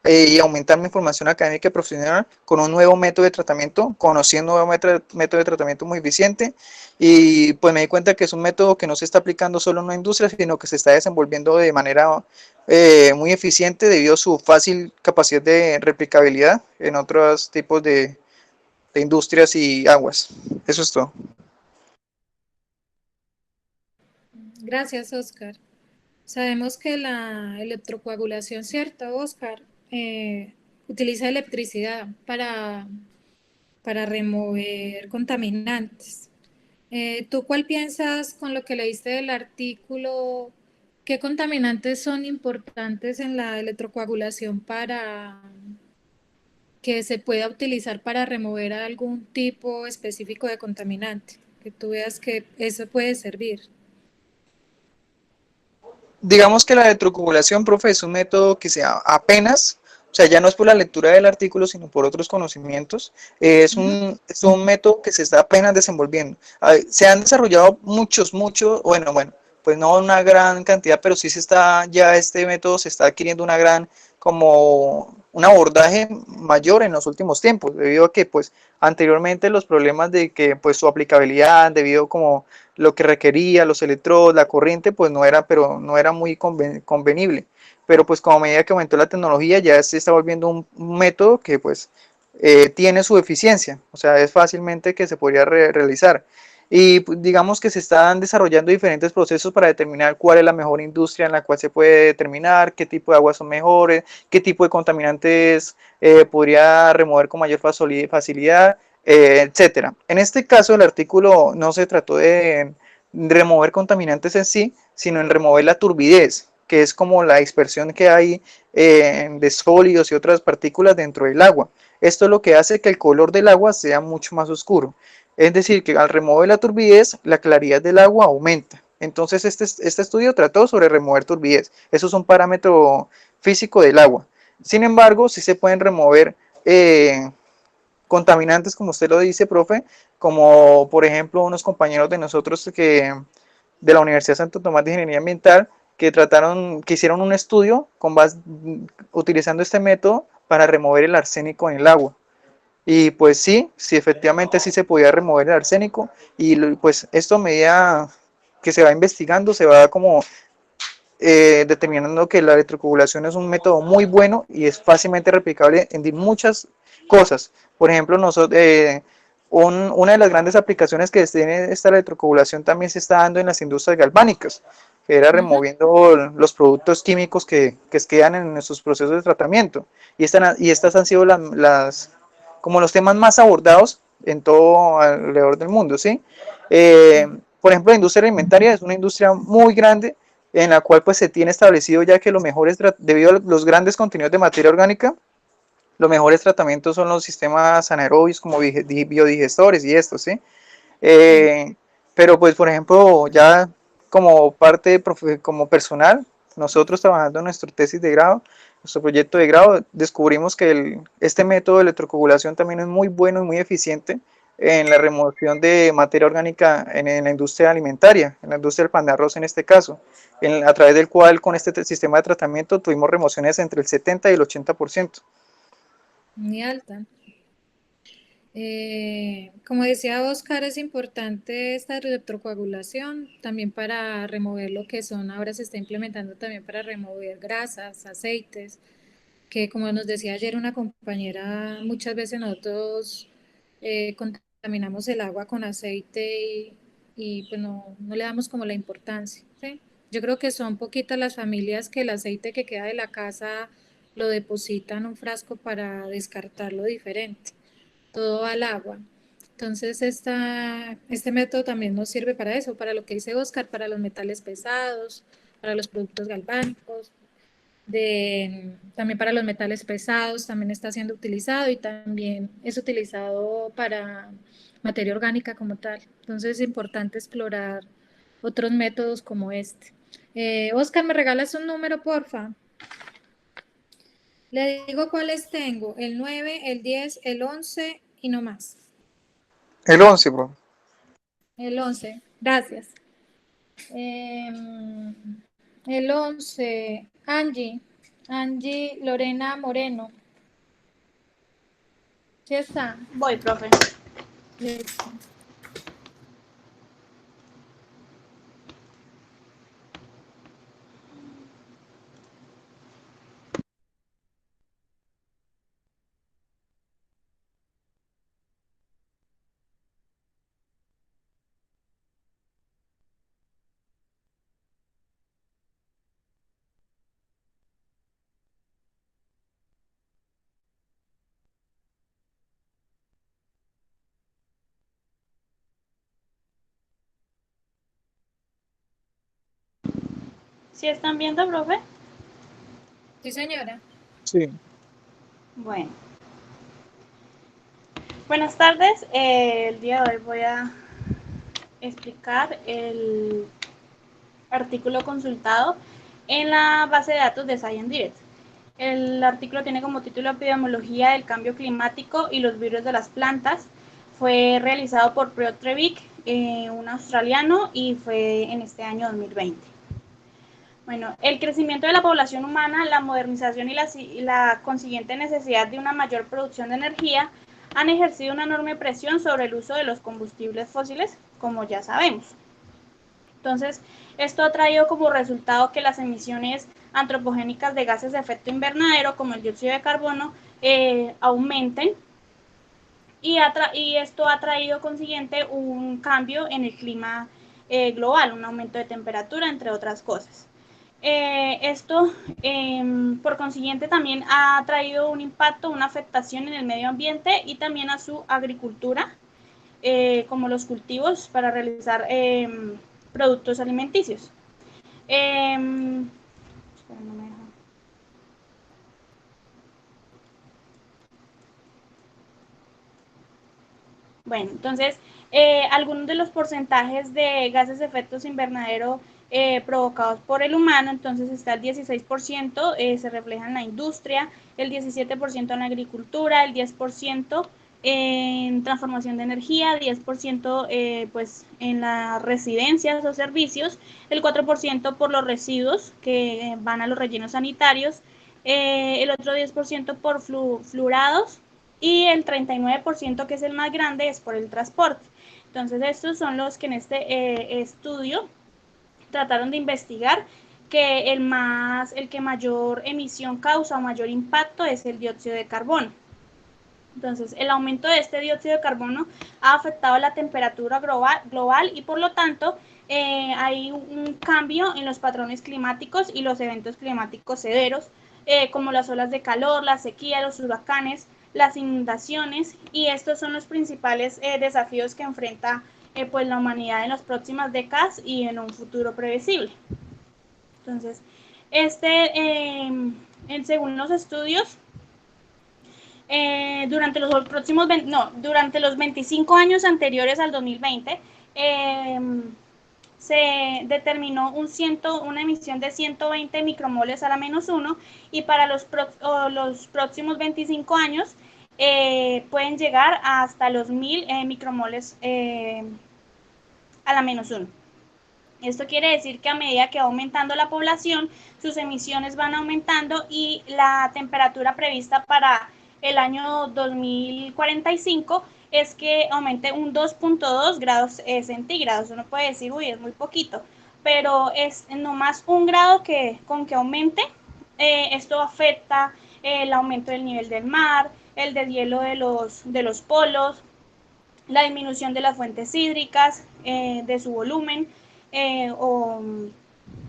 y aumentar mi formación académica y profesional con un nuevo método de tratamiento, conociendo un nuevo método de tratamiento muy eficiente, y pues me di cuenta que es un método que no se está aplicando solo en una industria, sino que se está desenvolviendo de manera muy eficiente debido a su fácil capacidad de replicabilidad en otros tipos de industrias y aguas. Eso es todo. Gracias, Oscar. Sabemos que la electrocoagulación, ¿cierto, Oscar? Utiliza electricidad para remover contaminantes. ¿Tú cuál piensas con lo que leíste del artículo? ¿Qué contaminantes son importantes en la electrocoagulación que se pueda utilizar para remover algún tipo específico de contaminante, que tú veas que eso puede servir. Digamos que la electrocoagulación, profe, es un método que se apenas, o sea, ya no es por la lectura del artículo, sino por otros conocimientos, es un método que se está apenas desenvolviendo. Se han desarrollado muchos, bueno, pues no una gran cantidad, pero sí se está, ya este método se está adquiriendo una gran, como un abordaje mayor en los últimos tiempos, debido a que, pues, anteriormente los problemas de que, pues, su aplicabilidad, debido como lo que requería, los electrodos, la corriente, pues no era, pero no era muy convenible. Pero pues como a medida que aumentó la tecnología ya se está volviendo un método que pues tiene su eficiencia, o sea, es fácilmente que se podría realizar. Y pues, digamos que se están desarrollando diferentes procesos para determinar cuál es la mejor industria en la cual se puede determinar, qué tipo de aguas son mejores, qué tipo de contaminantes podría remover con mayor facilidad, etcétera. En este caso, el artículo no se trató de remover contaminantes en sí, sino en remover la turbidez, que es como la dispersión que hay de sólidos y otras partículas dentro del agua. Esto es lo que hace que el color del agua sea mucho más oscuro. Es decir, que al remover la turbidez, la claridad del agua aumenta. Entonces, este estudio trató sobre remover turbidez. Eso es un parámetro físico del agua. Sin embargo, sí se pueden remover contaminantes, como usted lo dice, profe, como por ejemplo unos compañeros de nosotros de la Universidad Santo Tomás de Ingeniería Ambiental que hicieron un estudio utilizando este método para remover el arsénico en el agua. Y pues sí, efectivamente sí se podía remover el arsénico y pues esto a medida que se va investigando, se va como determinando que la electrocoagulación es un método muy bueno y es fácilmente replicable en muchas cosas. Por ejemplo, una de las grandes aplicaciones que tiene esta electrocoagulación también se está dando en las industrias galvánicas, que era removiendo los productos químicos que quedan en nuestros procesos de tratamiento. Y estas han sido como los temas más abordados en todo alrededor del mundo, ¿sí? Por ejemplo, la industria alimentaria es una industria muy grande en la cual pues se tiene establecido ya que los mejores, debido a los grandes contenidos de materia orgánica, los mejores tratamientos son los sistemas anaerobios como biodigestores y esto, ¿sí? Pero pues por ejemplo ya como parte como personal, nosotros trabajando en nuestra tesis de grado, nuestro proyecto de grado, descubrimos que este método de electrocoagulación también es muy bueno y muy eficiente en la remoción de materia orgánica en la industria alimentaria, en la industria del pan de arroz en este caso, a través del cual con este sistema de tratamiento tuvimos remociones entre el 70 y el 80%. Muy alta. Como decía Oscar, es importante esta electrocoagulación también para remover lo que son, ahora se está implementando también para remover grasas, aceites, que como nos decía ayer una compañera, muchas veces nosotros contaminamos el agua con aceite y pues no le damos como la importancia, ¿sí? Yo creo que son poquitas las familias que el aceite que queda de la casa lo depositan en un frasco para descartarlo diferente, todo al agua. Entonces, este método también nos sirve para eso, para lo que dice Oscar, para los metales pesados, para los productos galvánicos, también para los metales pesados, también está siendo utilizado y también es utilizado para materia orgánica como tal. Entonces, es importante explorar otros métodos como este. Oscar, ¿me regalas un número, porfa? Le digo cuáles tengo, el 9, el 10, el 11 y no más. El 11, bro. El 11, gracias. El 11, Angie Lorena Moreno. ¿Sí está? Voy, profe. Listo. ¿Sí están viendo, profe? Sí, señora. Sí. Bueno, Buenas tardes. El día de hoy voy a explicar el artículo consultado en la base de datos de ScienceDirect. El artículo tiene como título Epidemiología del cambio climático y los virus de las plantas. Fue realizado por Piotr Trevik, un australiano, y fue en este año 2020. Bueno, el crecimiento de la población humana, la modernización y la consiguiente necesidad de una mayor producción de energía han ejercido una enorme presión sobre el uso de los combustibles fósiles, como ya sabemos. Entonces, esto ha traído como resultado que las emisiones antropogénicas de gases de efecto invernadero, como el dióxido de carbono, aumenten, y esto ha traído consiguiente un cambio en el clima global, un aumento de temperatura, entre otras cosas. Esto, por consiguiente, también ha traído un impacto, una afectación en el medio ambiente y también a su agricultura, como los cultivos para realizar productos alimenticios. Bueno, entonces, algunos de los porcentajes de gases de efecto invernadero provocados por el humano, entonces está el 16%, se refleja en la industria, el 17% en la agricultura, el 10% en transformación de energía, 10% pues en las residencias o servicios, el 4% por los residuos que van a los rellenos sanitarios, el otro 10% por fluorados, y el 39%, que es el más grande, es por el transporte. Entonces, estos son los que en este estudio trataron de investigar que el que mayor emisión causa o mayor impacto es el dióxido de carbono. Entonces, el aumento de este dióxido de carbono ha afectado la temperatura global y por lo tanto hay un cambio en los patrones climáticos y los eventos climáticos severos, como las olas de calor, la sequía, los huracanes, las inundaciones, y estos son los principales desafíos que enfrenta pues la humanidad en las próximas décadas y en un futuro previsible. Entonces, según los estudios, durante los 25 años anteriores al 2020, se determinó una emisión de 120 micromoles a la -1, y para los próximos 25 años pueden llegar hasta los 1000 micromoles a la -1. Esto quiere decir que a medida que va aumentando la población, sus emisiones van aumentando y la temperatura prevista para el año 2045 es que aumente un 2.2 grados centígrados. Uno puede decir, uy, es muy poquito, pero es nomás un grado con que aumente. Esto afecta el aumento del nivel del mar, el deshielo de los polos, la disminución de las fuentes hídricas, de su volumen,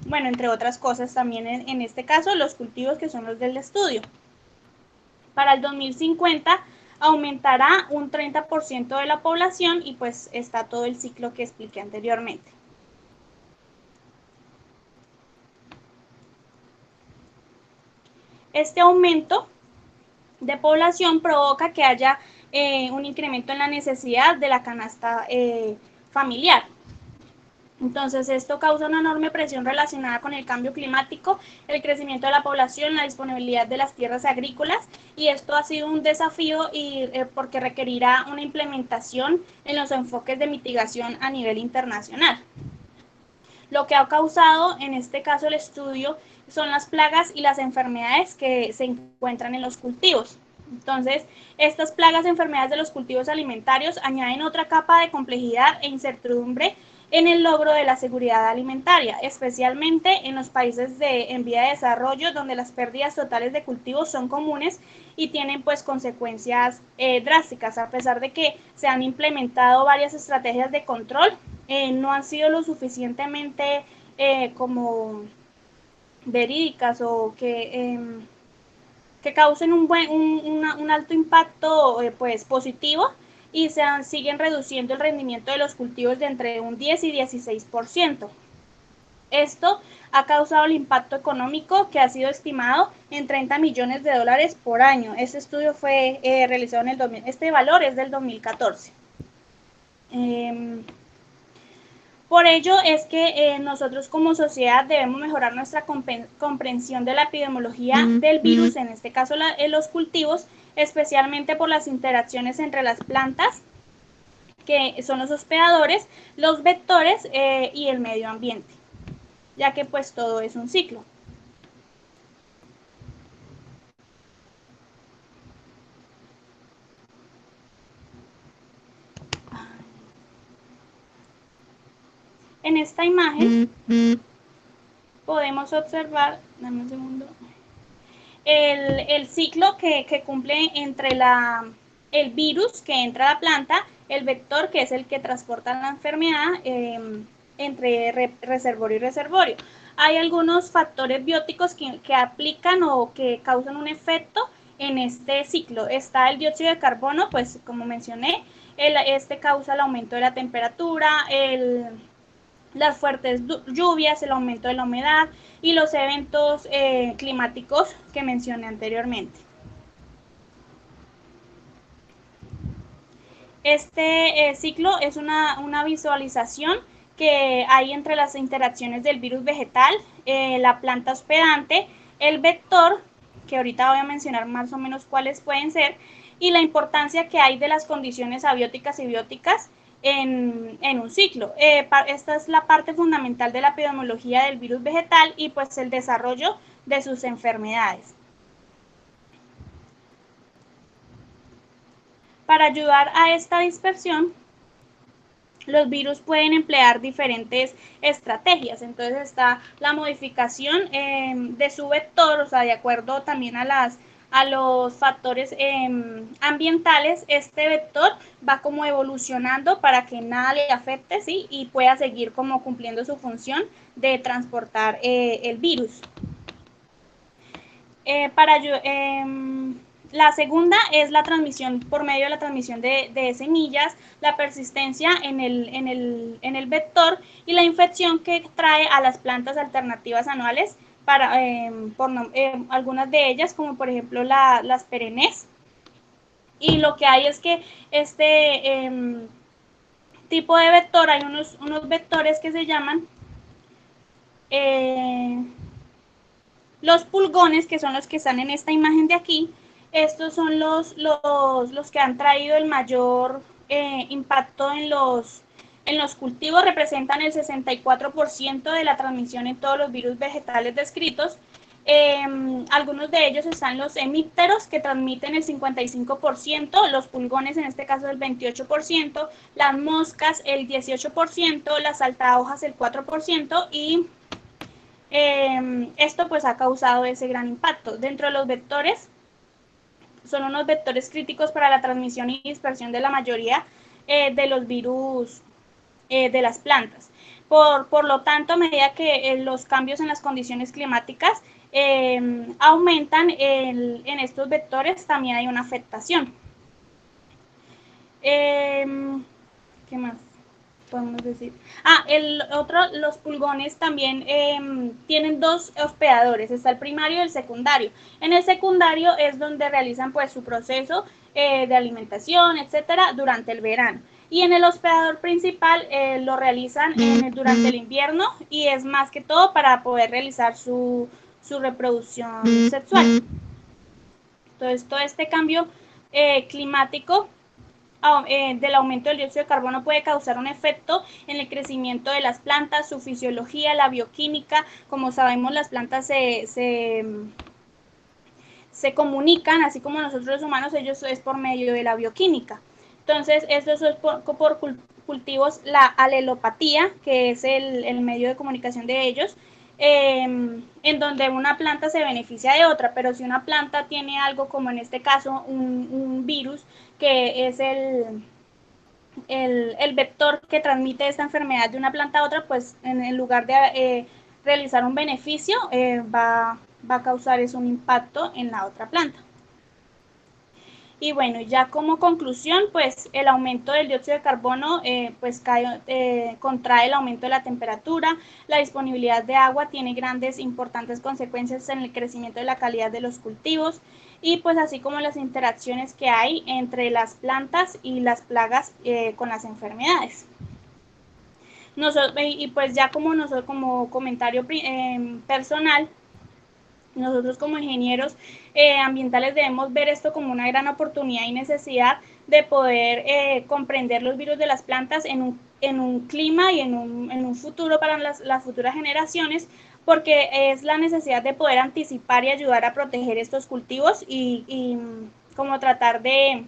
bueno, entre otras cosas también en este caso los cultivos, que son los del estudio. Para el 2050 aumentará un 30% de la población y pues está todo el ciclo que expliqué anteriormente. Este aumento de población provoca que haya un incremento en la necesidad de la canasta familiar. Entonces, esto causa una enorme presión relacionada con el cambio climático, el crecimiento de la población, la disponibilidad de las tierras agrícolas, y esto ha sido un desafío porque requerirá una implementación en los enfoques de mitigación a nivel internacional. Lo que ha causado, en este caso el estudio, son las plagas y las enfermedades que se encuentran en los cultivos. Entonces, estas plagas y enfermedades de los cultivos alimentarios añaden otra capa de complejidad e incertidumbre en el logro de la seguridad alimentaria, especialmente en los países en vía de desarrollo, donde las pérdidas totales de cultivos son comunes y tienen pues consecuencias drásticas. A pesar de que se han implementado varias estrategias de control, no han sido lo suficientemente como verídicas o que causen un alto impacto pues positivo, y siguen reduciendo el rendimiento de los cultivos de entre un 10 y 16%. Esto ha causado el impacto económico que ha sido estimado en 30 millones de dólares por año. Este estudio fue realizado en el 2000, este valor es del 2014. Por ello es que nosotros como sociedad debemos mejorar nuestra comprensión de la epidemiología del virus, en este caso en los cultivos, especialmente por las interacciones entre las plantas, que son los hospedadores, los vectores y el medio ambiente, ya que pues todo es un ciclo. En esta imagen podemos observar, dame un segundo, el ciclo que cumple entre el virus que entra a la planta, el vector que es el que transporta la enfermedad entre reservorio y reservorio. Hay algunos factores bióticos que aplican o que causan un efecto en este ciclo. Está el dióxido de carbono, pues como mencioné, este causa el aumento de la temperatura, las fuertes lluvias, el aumento de la humedad y los eventos climáticos que mencioné anteriormente. Este ciclo es una visualización que hay entre las interacciones del virus vegetal, la planta hospedante, el vector, que ahorita voy a mencionar más o menos cuáles pueden ser, y la importancia que hay de las condiciones abióticas y bióticas en un ciclo. Esta es la parte fundamental de la epidemiología del virus vegetal y pues el desarrollo de sus enfermedades. Para ayudar a esta dispersión, los virus pueden emplear diferentes estrategias. Entonces está la modificación de su vector, o sea, de acuerdo también a los factores ambientales. Este vector va como evolucionando para que nada le afecte, ¿sí? Y pueda seguir como cumpliendo su función de transportar el virus. La segunda es la transmisión por medio de la transmisión de semillas, la persistencia en el vector y la infección que trae a las plantas alternativas anuales, algunas de ellas, como por ejemplo las perennes. Y lo que hay es que este tipo de vector, hay unos vectores que se llaman los pulgones, que son los que están en esta imagen de aquí. Estos son los que han traído el mayor impacto en los cultivos, representan el 64% de la transmisión en todos los virus vegetales descritos. Algunos de ellos están los hemípteros, que transmiten el 55%, los pulgones en este caso el 28%, las moscas el 18%, las saltahojas el 4% y esto pues ha causado ese gran impacto. Dentro de los vectores, son unos vectores críticos para la transmisión y dispersión de la mayoría de los virus de las plantas. Por lo tanto, a medida que los cambios en las condiciones climáticas aumentan en estos vectores, también hay una afectación. ¿Qué más podemos decir? Los pulgones también tienen dos hospedadores, está el primario y el secundario. En el secundario es donde realizan pues su proceso de alimentación, etcétera, durante el verano. Y en el hospedador principal lo realizan durante el invierno y es más que todo para poder realizar su reproducción sexual. Entonces, todo este cambio climático del aumento del dióxido de carbono puede causar un efecto en el crecimiento de las plantas, su fisiología, la bioquímica. Como sabemos, las plantas se comunican, así como nosotros los humanos, ellos es por medio de la bioquímica. Entonces, esto es por cultivos, la alelopatía, que es el medio de comunicación de ellos, en donde una planta se beneficia de otra, pero si una planta tiene algo como en este caso un virus, que es el vector que transmite esta enfermedad de una planta a otra, pues en lugar de realizar un beneficio, va a causar un impacto en la otra planta. Y bueno, ya como conclusión, pues el aumento del dióxido de carbono contrae el aumento de la temperatura, la disponibilidad de agua tiene grandes importantes consecuencias en el crecimiento de la calidad de los cultivos y pues así como las interacciones que hay entre las plantas y las plagas con las enfermedades. Y pues ya como comentario personal, nosotros como ingenieros ambientales debemos ver esto como una gran oportunidad y necesidad de poder comprender los virus de las plantas en un clima y en un futuro para las futuras generaciones, porque es la necesidad de poder anticipar y ayudar a proteger estos cultivos y como tratar de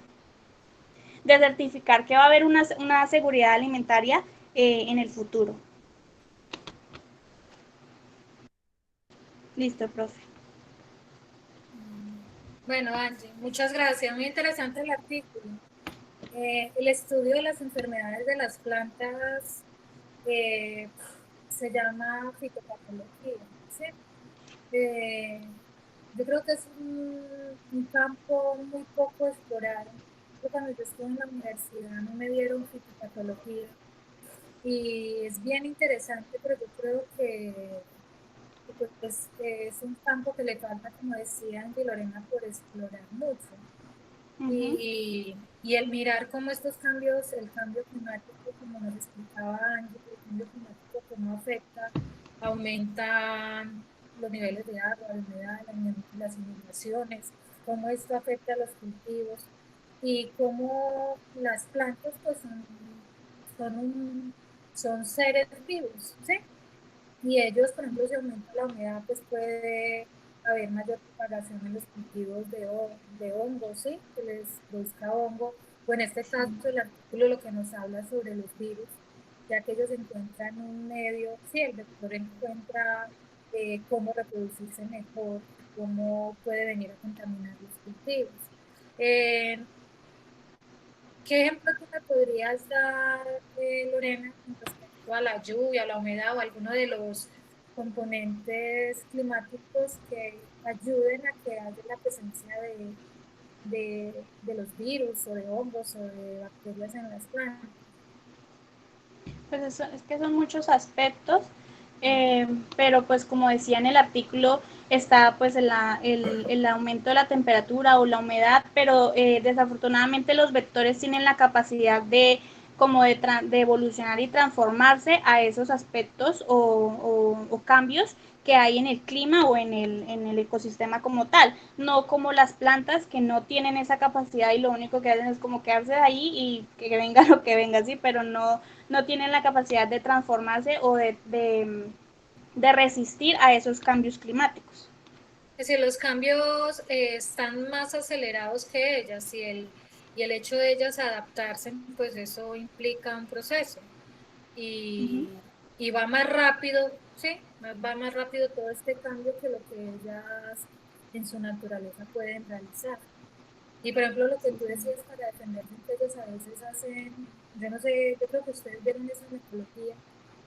certificar que va a haber una seguridad alimentaria en el futuro. Listo, profe. Bueno, Angie, muchas gracias. Muy interesante el artículo. El estudio de las enfermedades de las plantas se llama fitopatología, ¿sí? Yo creo que es un campo muy poco explorado. Cuando yo estuve en la universidad no me dieron fitopatología y es bien interesante, pero yo creo que pues, es un campo que le falta, como decía Angie Lorena, por explorar mucho. Y el mirar cómo estos cambios, el cambio climático, como nos explicaba Angie, el cambio climático cómo afecta, aumentan los niveles de agua, la humedad, las inundaciones, cómo esto afecta a los cultivos y cómo las plantas pues son seres vivos, ¿sí? Y ellos, por ejemplo, si aumenta la humedad, pues puede haber mayor propagación en los cultivos de hongos, ¿sí? Que les produzca hongo. O en este caso, el artículo lo que nos habla sobre los virus, ya que ellos encuentran un medio, sí, el vector encuentra cómo reproducirse mejor, cómo puede venir a contaminar los cultivos. ¿Qué ejemplo tú me podrías dar, Lorena, con respecto a la lluvia, a la humedad o alguno de los componentes climáticos que ayuden a que haya la presencia de los virus o de hongos o de bacterias en las plantas? Pues es que son muchos aspectos, pero pues como decía en el artículo, está pues el aumento de la temperatura o la humedad, pero desafortunadamente los vectores tienen la capacidad de evolucionar y transformarse a esos aspectos o cambios que hay en el clima o en el ecosistema como tal, no como las plantas que no tienen esa capacidad y lo único que hacen es como quedarse ahí y que venga lo que venga, sí, pero no tienen la capacidad de transformarse o de resistir a esos cambios climáticos. Es decir, los cambios están más acelerados que ellas y el hecho de ellas adaptarse, pues eso implica un proceso. Y va más rápido, ¿sí? Va más rápido todo este cambio que lo que ellas en su naturaleza pueden realizar. Y por ejemplo, lo que tú decías para defenderse, ellos a veces hacen, yo no sé, yo creo que ustedes vieron eso en ecología,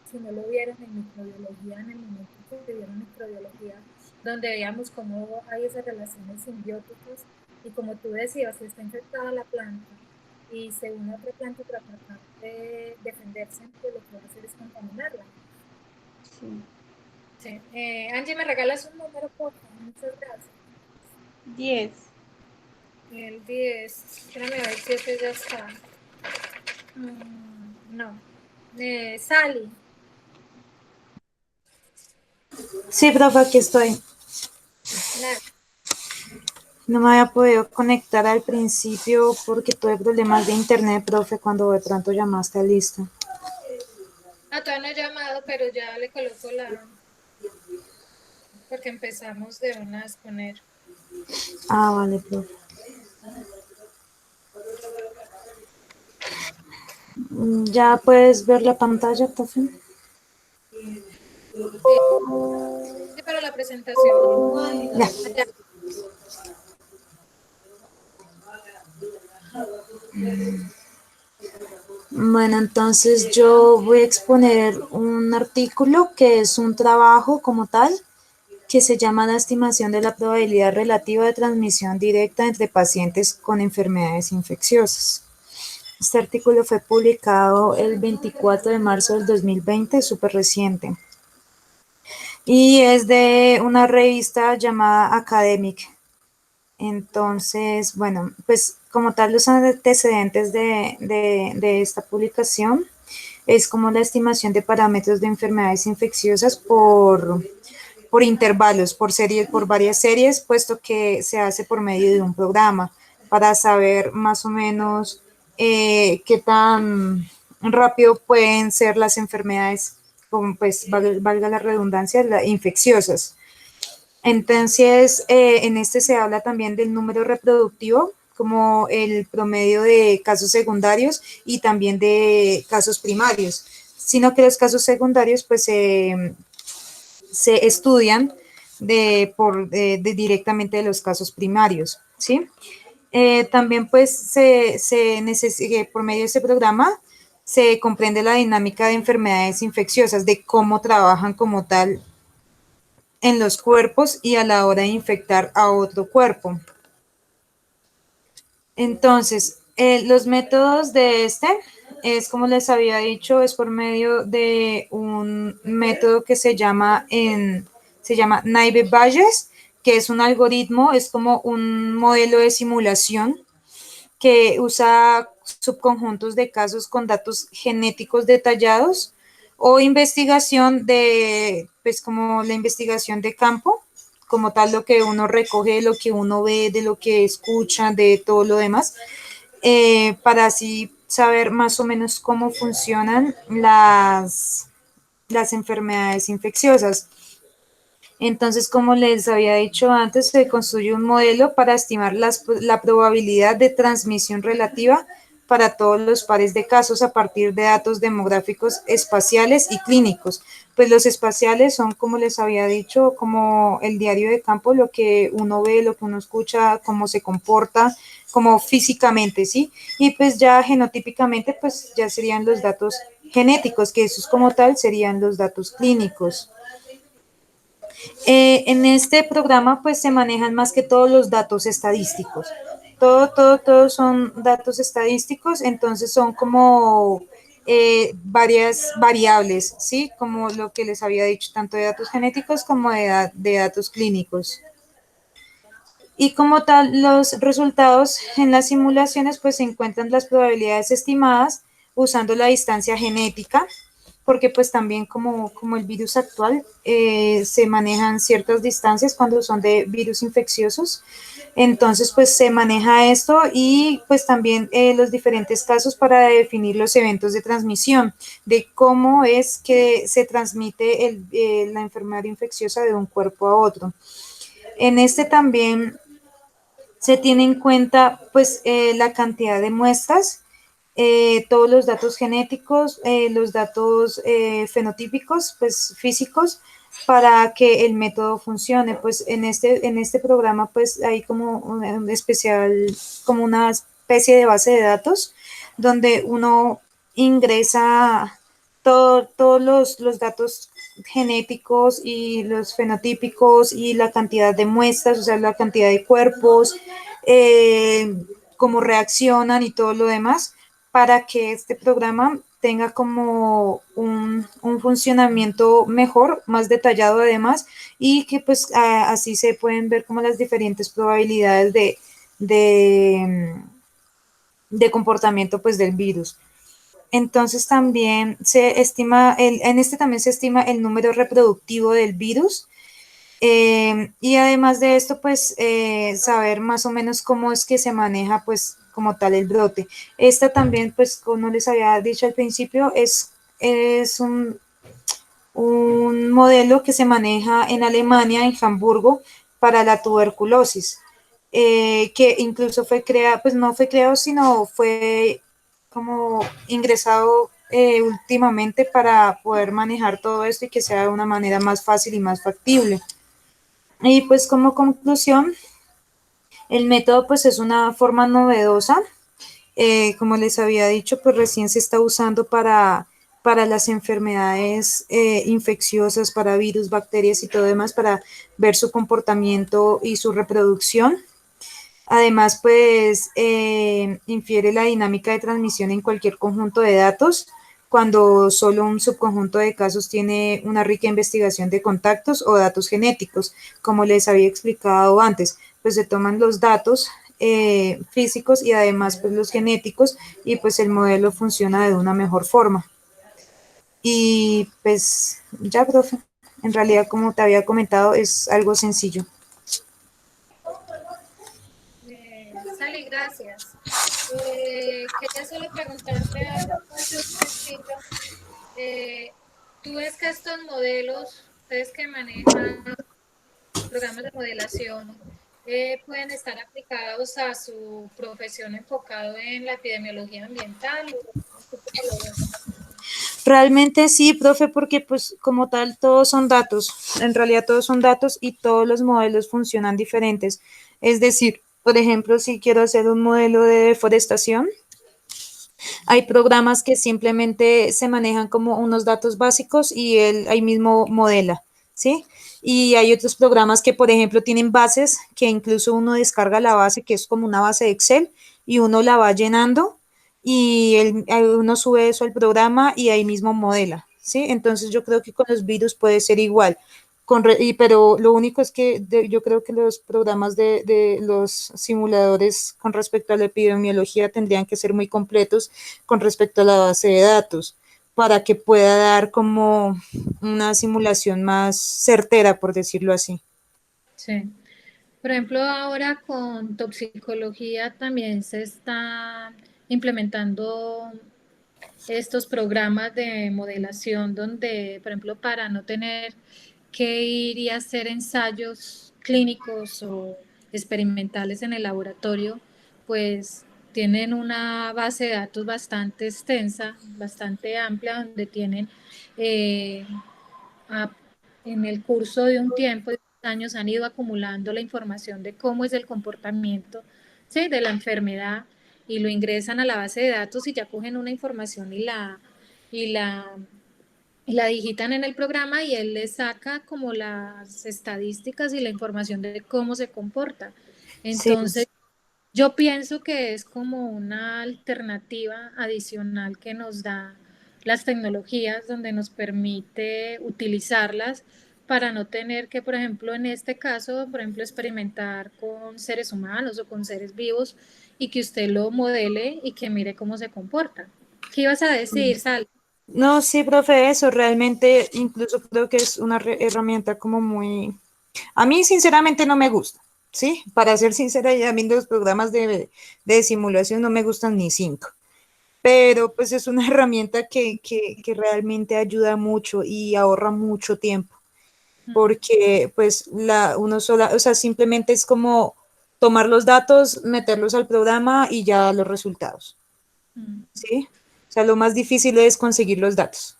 si no lo vieron en microbiología, en el momento que vieron microbiología, donde veíamos cómo hay esas relaciones simbióticas y como tú decías, si está infectada la planta y se une a otra planta para tratar de defenderse, pues lo que va a hacer es contaminarla. Sí. Sí. Angie, ¿me regalas un número, por favor? Muchas gracias. 10. El 10. Espérame a ver si ese ya está. No. Sally. Sí, profe, aquí estoy. Claro. No me había podido conectar al principio porque tuve problemas de internet, profe, cuando de pronto llamaste, listo. Todavía no he llamado, pero ya le coloco porque empezamos de una a exponer. Ah, vale, profe. ¿Ya puedes ver la pantalla, profe? Sí, para la presentación. Ya. Bueno, entonces yo voy a exponer un artículo que es un trabajo como tal que se llama la estimación de la probabilidad relativa de transmisión directa entre pacientes con enfermedades infecciosas. Este artículo fue publicado el 24 de marzo del 2020, súper reciente. Y es de una revista llamada Academic. Entonces, bueno, pues como tal los antecedentes de esta publicación es como la estimación de parámetros de enfermedades infecciosas por intervalos, por series, por varias series, puesto que se hace por medio de un programa para saber más o menos qué tan rápido pueden ser las enfermedades, como pues valga la redundancia, infecciosas. Entonces, en este se habla también del número reproductivo, como el promedio de casos secundarios y también de casos primarios, sino que los casos secundarios pues se estudian directamente de los casos primarios, ¿sí? También pues por medio de este programa se comprende la dinámica de enfermedades infecciosas, de cómo trabajan como tal en los cuerpos y a la hora de infectar a otro cuerpo. Entonces, los métodos de es como les había dicho, es por medio de un método que se llama Naive-Bayes, que es un algoritmo, es como un modelo de simulación que usa subconjuntos de casos con datos genéticos detallados o investigación pues como la investigación de campo, como tal lo que uno recoge, de lo que uno ve, de lo que escucha, de todo lo demás, para así saber más o menos cómo funcionan las enfermedades infecciosas. Entonces, como les había dicho antes, se construye un modelo para estimar la probabilidad de transmisión relativa para todos los pares de casos a partir de datos demográficos espaciales y clínicos. Pues los espaciales son, como les había dicho, como el diario de campo, lo que uno ve, lo que uno escucha, cómo se comporta, como físicamente, ¿sí? Y pues ya genotípicamente, pues ya serían los datos genéticos, que esos como tal serían los datos clínicos. En este programa pues se manejan más que todos los datos estadísticos. Todo son datos estadísticos, entonces son como varias variables, ¿sí? Como lo que les había dicho, tanto de datos genéticos como de datos clínicos. Y como tal, los resultados en las simulaciones pues se encuentran las probabilidades estimadas usando la distancia genética, porque pues también como el virus actual se manejan ciertas distancias cuando son de virus infecciosos, entonces pues se maneja esto y pues también los diferentes casos para definir los eventos de transmisión, de cómo es que se transmite la enfermedad infecciosa de un cuerpo a otro. En este también se tiene en cuenta pues la cantidad de muestras, todos los datos genéticos, los datos fenotípicos, pues físicos, para que el método funcione. Pues en este programa pues hay como un especial, como una especie de base de datos donde uno ingresa todos los datos genéticos y los fenotípicos y la cantidad de muestras, o sea, la cantidad de cuerpos, cómo reaccionan y todo lo demás, para que este programa tenga como un funcionamiento mejor, más detallado además, y que pues así se pueden ver como las diferentes probabilidades de comportamiento pues del virus. Entonces también se estima, en este también se estima el número reproductivo del virus, y además de esto, pues saber más o menos cómo es que se maneja pues como tal el brote. Esta también, pues como les había dicho al principio, es un modelo que se maneja en Alemania, en Hamburgo, para la tuberculosis, que incluso fue creado, pues no fue creado, sino fue como ingresado últimamente para poder manejar todo esto y que sea de una manera más fácil y más factible. Y pues como conclusión, el método pues es una forma novedosa, como les había dicho, pues recién se está usando para para las enfermedades infecciosas, para virus, bacterias y todo demás, para ver su comportamiento y su reproducción. Además, pues infiere la dinámica de transmisión en cualquier conjunto de datos cuando solo un subconjunto de casos tiene una rica investigación de contactos o datos genéticos. Como les había explicado antes, pues se toman los datos físicos y además pues los genéticos y pues el modelo funciona de una mejor forma. Y pues ya, profe, en realidad como te había comentado es algo sencillo. Sally, gracias. Quería solo preguntarte algo muy sencillo. ¿Tú ves que estos modelos, ustedes que manejan programas de modelación, pueden estar aplicados a su profesión enfocado en la epidemiología ambiental? Realmente sí, profe, porque pues como tal todos son datos, en realidad todos son datos y todos los modelos funcionan diferentes. Es decir, por ejemplo, si quiero hacer un modelo de deforestación, hay programas que simplemente se manejan como unos datos básicos y él ahí mismo modela, ¿sí? Y hay otros programas que, por ejemplo, tienen bases que incluso uno descarga la base, que es como una base de Excel, y uno la va llenando y uno sube eso al programa y ahí mismo modela, ¿sí? Entonces yo creo que con los virus puede ser igual. Pero lo único es que yo creo que los programas de los simuladores con respecto a la epidemiología tendrían que ser muy completos con respecto a la base de datos para que pueda dar como una simulación más certera, por decirlo así. Sí. Por ejemplo, ahora con toxicología también se está implementando estos programas de modelación donde, por ejemplo, para no tener que ir y hacer ensayos clínicos o experimentales en el laboratorio, pues tienen una base de datos bastante extensa, bastante amplia, donde tienen a, en el curso de un tiempo, de años, han ido acumulando la información de cómo es el comportamiento, ¿sí?, de la enfermedad, y lo ingresan a la base de datos y ya cogen una información y la, y la digitan en el programa y él le saca como las estadísticas y la información de cómo se comporta. Sí, Entonces, yo pienso que es como una alternativa adicional que nos da las tecnologías, donde nos permite utilizarlas para no tener que, por ejemplo, en este caso, por ejemplo, experimentar con seres humanos o con seres vivos y que usted lo modele y que mire cómo se comporta. ¿Qué ibas a decir, Sal? no, sí, profe, eso realmente incluso creo que es una herramienta como muy... A mí sinceramente no me gusta, ¿sí? Para ser sincera, a mí los programas de simulación no me gustan ni cinco, pero pues es una herramienta que realmente ayuda mucho y ahorra mucho tiempo, porque pues uno sola, o sea, simplemente es como tomar los datos, meterlos al programa y ya los resultados, ¿sí? O sea, lo más difícil es conseguir los datos,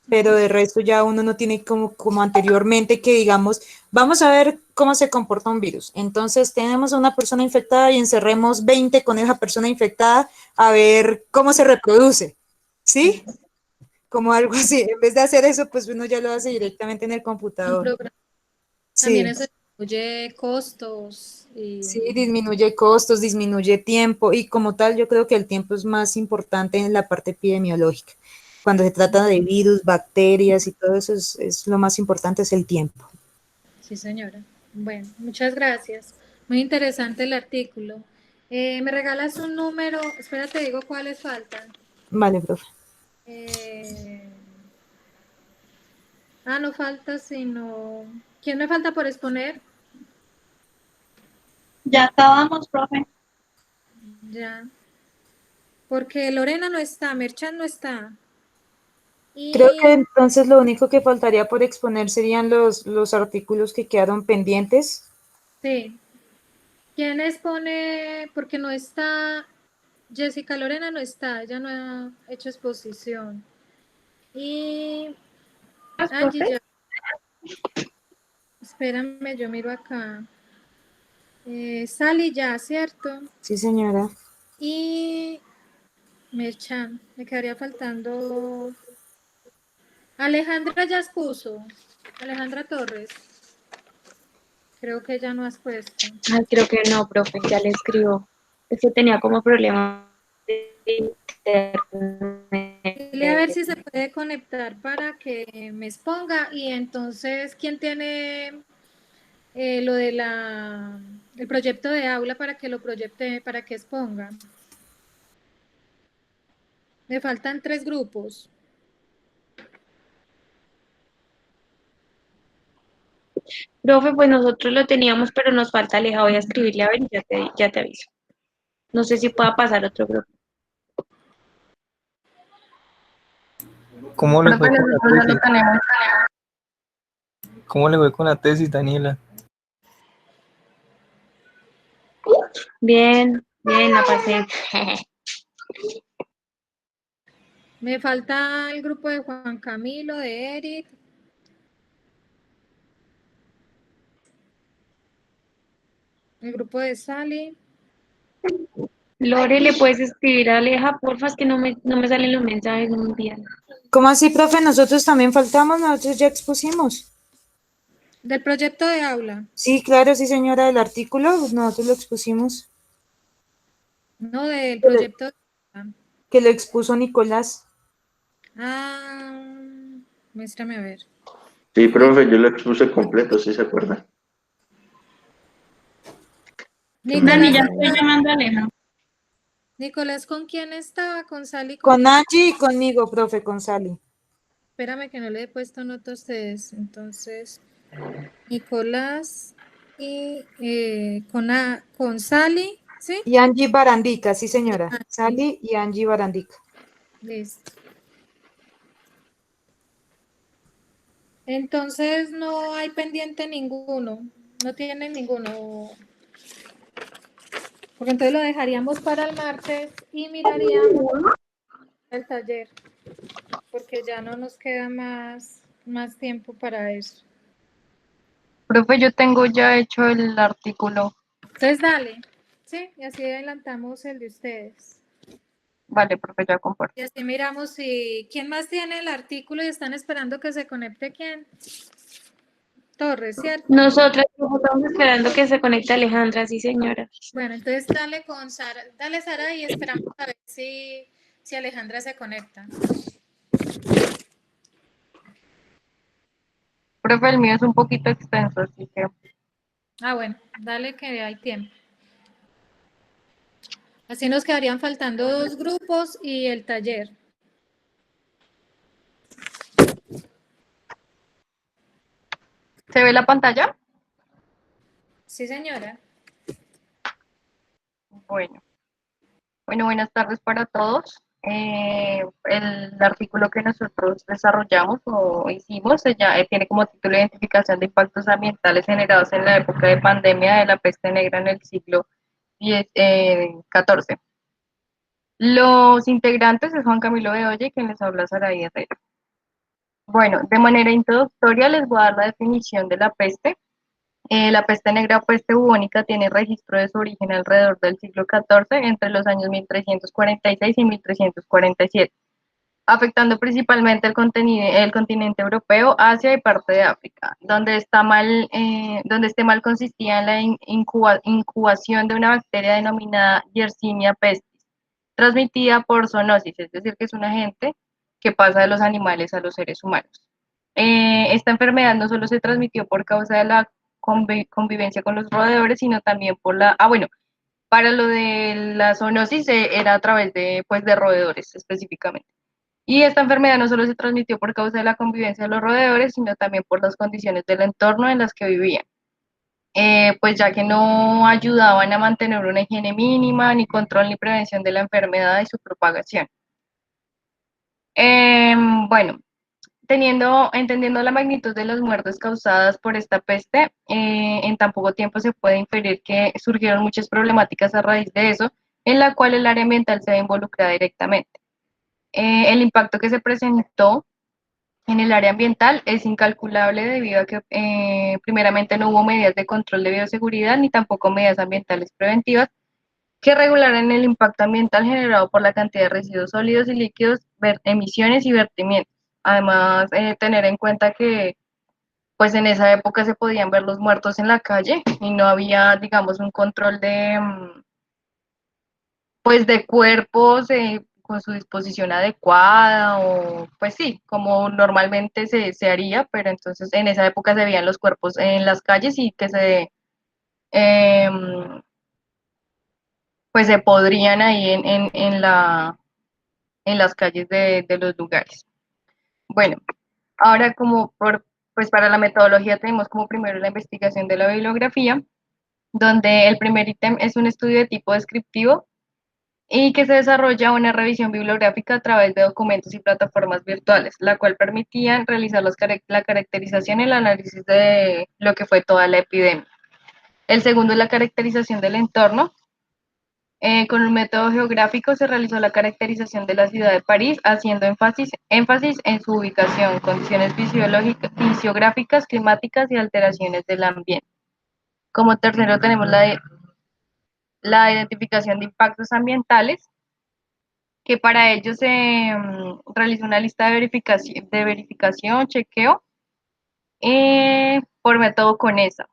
pero de resto ya uno no tiene como anteriormente que digamos, vamos a ver cómo se comporta un virus. Entonces tenemos a una persona infectada y encerremos 20 con esa persona infectada a ver cómo se reproduce, ¿sí? Como algo así. En vez de hacer eso, pues uno ya lo hace directamente en el Un computador. programa. También Sí, eso incluye costos y sí, disminuye costos, disminuye tiempo y como tal yo creo que el tiempo es más importante en la parte epidemiológica. Cuando se trata de virus, bacterias y todo eso es lo más importante es el tiempo. sí, señora. Bueno, muchas gracias. Muy interesante el artículo. ¿Me regalas un número? Espérate, digo cuáles faltan. Vale, profe. Eh, no falta sino... ¿Quién me falta por exponer? Ya acabamos, profe. Ya. Porque Lorena no está, Merchan no está. Creo que Y entonces lo único que faltaría por exponer serían los artículos que quedaron pendientes. sí. ¿Quién expone? Porque no está... Jessica Lorena no está, ella no ha hecho exposición. Y Angie ya, espérame, yo miro acá. Sally ya, ¿cierto? Sí, señora. Y Merchan, me quedaría faltando Alejandra ya expuso. Alejandra Torres. Creo que ya no has puesto. Ay, creo que no, profe, ya le escribo. Es que tenía como problema de Dile a ver internet. si se puede conectar para que me exponga. Y entonces, ¿quién tiene lo de el proyecto de aula para que lo proyecte, para que exponga? Me faltan 3 grupos. Profe, pues nosotros lo teníamos, pero nos falta Aleja. Voy a escribirle a ver y ya te aviso. No sé si pueda pasar otro grupo. ¿Cómo les fue Profe, con la nosotros ya lo tesis? tenemos. ¿Cómo le fue con la tesis, Daniela? Bien, bien, la pasé. Me falta el grupo de Juan Camilo, de Eric. El grupo de Sally. Lore, ¿le puedes escribir a Aleja, porfa? Es que no me salen los mensajes, no me envían. ¿Cómo así, profe? Nosotros también faltamos, nosotros ya expusimos. Del proyecto de aula. Sí, claro, sí, señora, del artículo, nosotros lo expusimos. No, del proyecto de aula. Que lo expuso Nicolás. Ah, muéstrame a ver. Sí, profe, yo lo expuse completo, ¿sí se acuerda? Dani, Nicolás, ya estoy llamando a Aleja. Nicolás, ¿con quién estaba? ¿Con Sally? Con Angie y conmigo, profe, con Sally. Espérame que no le he puesto nota a ustedes. Entonces, Nicolás y con Sally, ¿sí? Y Angie Barandica, sí, señora. Angie. Sally y Angie Barandica. Listo. Entonces, no hay pendiente ninguno. No tienen ninguno. Porque entonces lo dejaríamos para el martes y miraríamos el taller. Porque ya no nos queda más tiempo para eso. Profe, yo tengo ya hecho el artículo. Entonces, dale. Sí, y así adelantamos el de ustedes. Vale, profe, ya comparto. Y así miramos si quién más tiene el artículo y están esperando que se conecte quién. Torres, ¿cierto? Nosotras estamos esperando que se conecte Alejandra, sí, señora. Bueno, entonces dale con Sara, dale Sara y esperamos a ver si Alejandra se conecta. Profe, el mío es un poquito extenso, así que... Ah, bueno, dale que hay tiempo. Así nos quedarían faltando 2 grupos y el taller. ¿Se ve la pantalla? Sí, señora. Bueno, buenas tardes para todos. El artículo que nosotros desarrollamos o hicimos tiene como título Identificación de impactos ambientales generados en la época de pandemia de la peste negra en el siglo XIV. Los integrantes es Juan Camilo Bedoya, quien les habla Saraí Herrera. Bueno, de manera introductoria les voy a dar la definición de la peste. La peste negra o peste bubónica tiene registro de su origen alrededor del siglo XIV, entre los años 1346 y 1347, afectando principalmente el continente europeo, Asia y parte de África, donde este mal consistía en la incubación de una bacteria denominada Yersinia pestis, transmitida por zoonosis, es decir, que es un agente que pasa de los animales a los seres humanos. Esta enfermedad no solo se transmitió por causa de la convivencia con los roedores, sino también para lo de la zoonosis era a través de roedores específicamente. Y esta enfermedad no solo se transmitió por causa de la convivencia de los roedores, sino también por las condiciones del entorno en las que vivían. Pues ya que no ayudaban a mantener una higiene mínima, ni control ni prevención de la enfermedad y su propagación. Bueno, entendiendo la magnitud de las muertes causadas por esta peste, en tan poco tiempo se puede inferir que surgieron muchas problemáticas a raíz de eso, en la cual el área ambiental se ve involucrada directamente. El impacto que se presentó en el área ambiental es incalculable debido a que primeramente no hubo medidas de control de bioseguridad ni tampoco medidas ambientales preventivas que regularan el impacto ambiental generado por la cantidad de residuos sólidos y líquidos, emisiones y vertimientos. Además, tener en cuenta que pues en esa época se podían ver los muertos en la calle y no había, digamos, un control de, pues de cuerpos con su disposición adecuada o pues sí, como normalmente se haría, pero entonces en esa época se veían los cuerpos en las calles y que em, pues se podrían ahí en las calles de los lugares. Bueno, ahora pues para la metodología tenemos como primero la investigación de la bibliografía, donde el primer ítem es un estudio de tipo descriptivo y que se desarrolla una revisión bibliográfica a través de documentos y plataformas virtuales, la cual permitía realizar la caracterización y el análisis de lo que fue toda la epidemia. El segundo es la caracterización del entorno. Con un método geográfico se realizó la caracterización de la ciudad de París, haciendo énfasis en su ubicación, condiciones fisiográficas, climáticas y alteraciones del ambiente. Como tercero tenemos la identificación de impactos ambientales, que para ello se realizó una lista de verificación, chequeo, por método CONESA.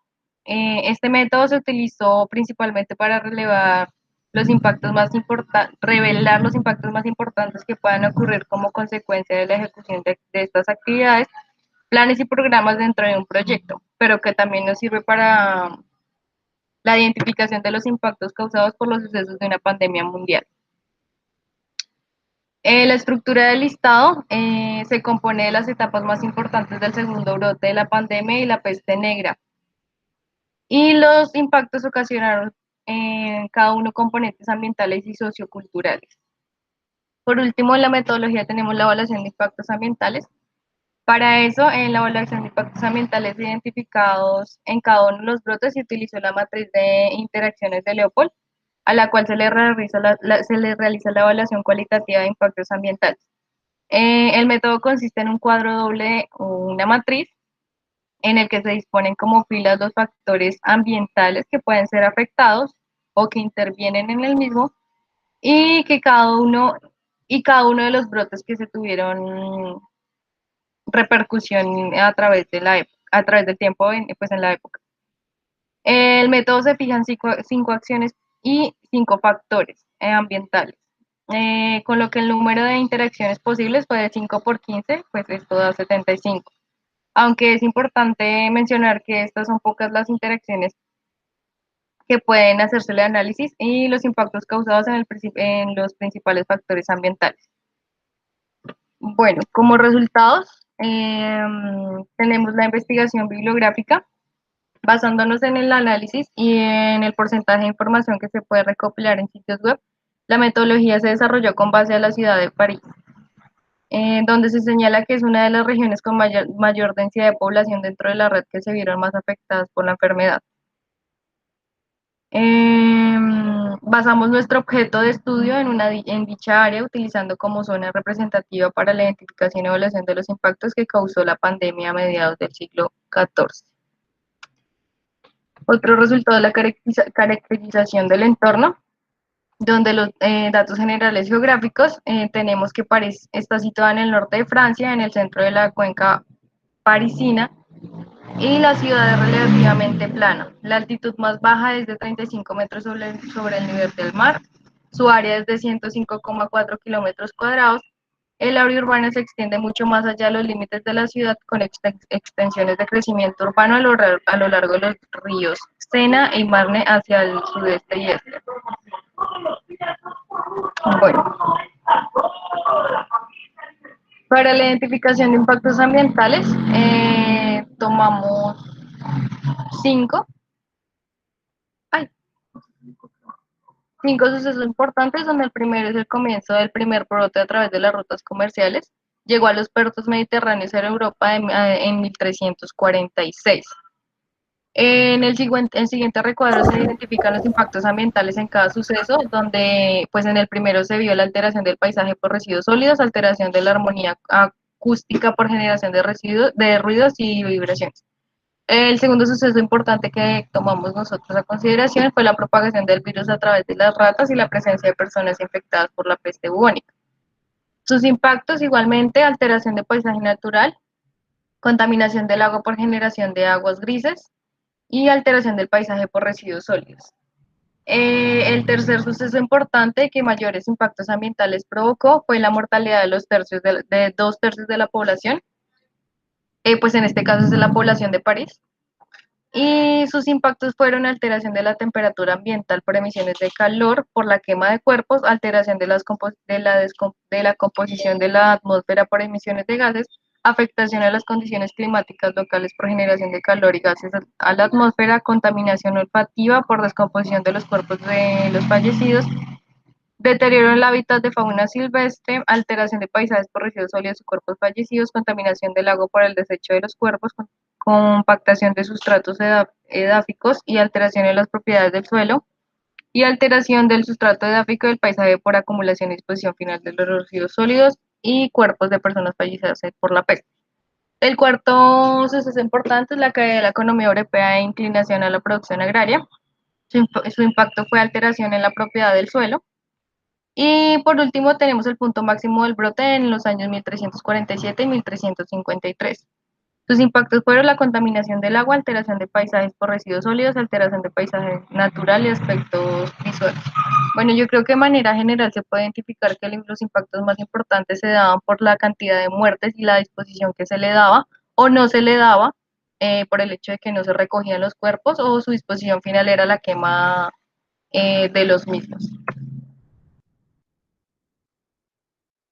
Este método se utilizó principalmente para revelar los impactos más importantes que puedan ocurrir como consecuencia de la ejecución de estas actividades, planes y programas dentro de un proyecto, pero que también nos sirve para la identificación de los impactos causados por los sucesos de una pandemia mundial. La estructura del listado se compone de las etapas más importantes del segundo brote de la pandemia y la peste negra. Y los impactos ocasionaron en cada uno componentes ambientales y socioculturales. Por último, en la metodología tenemos la evaluación de impactos ambientales. Para eso, en la evaluación de impactos ambientales identificados en cada uno de los brotes se utilizó la matriz de interacciones de Leopold, a la cual se le realiza la evaluación cualitativa de impactos ambientales. El método consiste en un cuadro doble o una matriz en el que se disponen como filas los factores ambientales que pueden ser afectados o que intervienen en el mismo y que cada uno de los brotes que se tuvieron repercusión a través del tiempo pues en la época. El método se fija en cinco acciones y 5 factores ambientales, con lo que el número de interacciones posibles fue de 5 por 15, pues esto da 75. Aunque es importante mencionar que estas son pocas las interacciones que pueden hacerse el análisis y los impactos causados en los principales factores ambientales. Bueno, como resultados, tenemos la investigación bibliográfica. Basándonos en el análisis y en el porcentaje de información que se puede recopilar en sitios web, la metodología se desarrolló con base a la ciudad de París, donde se señala que es una de las regiones con mayor densidad de población dentro de la red que se vieron más afectadas por la enfermedad. Basamos nuestro objeto de estudio en dicha área, utilizando como zona representativa para la identificación y evaluación de los impactos que causó la pandemia a mediados del siglo XIV. Otro resultado es la caracterización del entorno, donde los datos generales geográficos tenemos que París está situada en el norte de Francia, en el centro de la cuenca parisina, y la ciudad es relativamente plana. La altitud más baja es de 35 metros sobre el nivel del mar, su área es de 105,4 kilómetros cuadrados. El área urbana se extiende mucho más allá de los límites de la ciudad, con extensiones de crecimiento urbano a lo largo de los ríos Sena y Marne hacia el sudeste y este. Bueno, para la identificación de impactos ambientales, tomamos 5 sucesos importantes, donde el primero es el comienzo del primer brote a través de las rutas comerciales. Llegó a los puertos mediterráneos en Europa en 1346. En el siguiente recuadro se identifican los impactos ambientales en cada suceso, donde pues en el primero se vio la alteración del paisaje por residuos sólidos, alteración de la armonía acústica por generación de ruidos y vibraciones. El segundo suceso importante que tomamos nosotros a consideración fue la propagación del virus a través de las ratas y la presencia de personas infectadas por la peste bubónica. Sus impactos igualmente, alteración de paisaje natural, contaminación del agua por generación de aguas grises y alteración del paisaje por residuos sólidos. El tercer suceso importante que mayores impactos ambientales provocó fue la mortalidad de 2 tercios de la población, pues en este caso es de la población de París, y sus impactos fueron alteración de la temperatura ambiental por emisiones de calor, por la quema de cuerpos, alteración de la composición de la atmósfera por emisiones de gases, afectación a las condiciones climáticas locales por generación de calor y gases a la atmósfera, contaminación olfativa por descomposición de los cuerpos de los fallecidos, deterioro en el hábitat de fauna silvestre, alteración de paisajes por residuos sólidos y cuerpos fallecidos, contaminación del lago por el desecho de los cuerpos, compactación de sustratos edáficos y alteración en las propiedades del suelo, y alteración del sustrato edáfico del paisaje por acumulación y disposición final de los residuos sólidos y cuerpos de personas fallecidas por la peste. El cuarto suceso importante es la caída de la economía europea e inclinación a la producción agraria. Su impacto fue alteración en la propiedad del suelo. Y por último tenemos el punto máximo del brote en los años 1347 y 1353. Sus impactos fueron la contaminación del agua, alteración de paisajes por residuos sólidos, alteración de paisaje natural y aspectos visuales. Bueno, yo creo que de manera general se puede identificar que los impactos más importantes se daban por la cantidad de muertes y la disposición que se le daba o no se le daba, por el hecho de que no se recogían los cuerpos, o su disposición final era la quema de los mismos.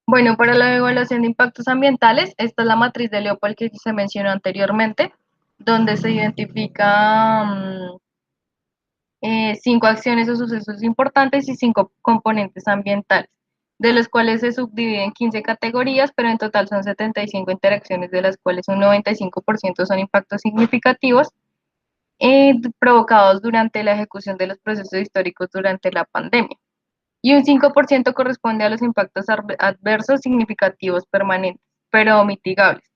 Bueno, para la evaluación de impactos ambientales, esta es la matriz de Leopold que se mencionó anteriormente, donde se identifica 5 acciones o sucesos importantes y 5 componentes ambientales, de los cuales se subdividen 15 categorías, pero en total son 75 interacciones, de las cuales un 95% son impactos significativos provocados durante la ejecución de los procesos históricos durante la pandemia. Y un 5% corresponde a los impactos adversos significativos permanentes, pero mitigables.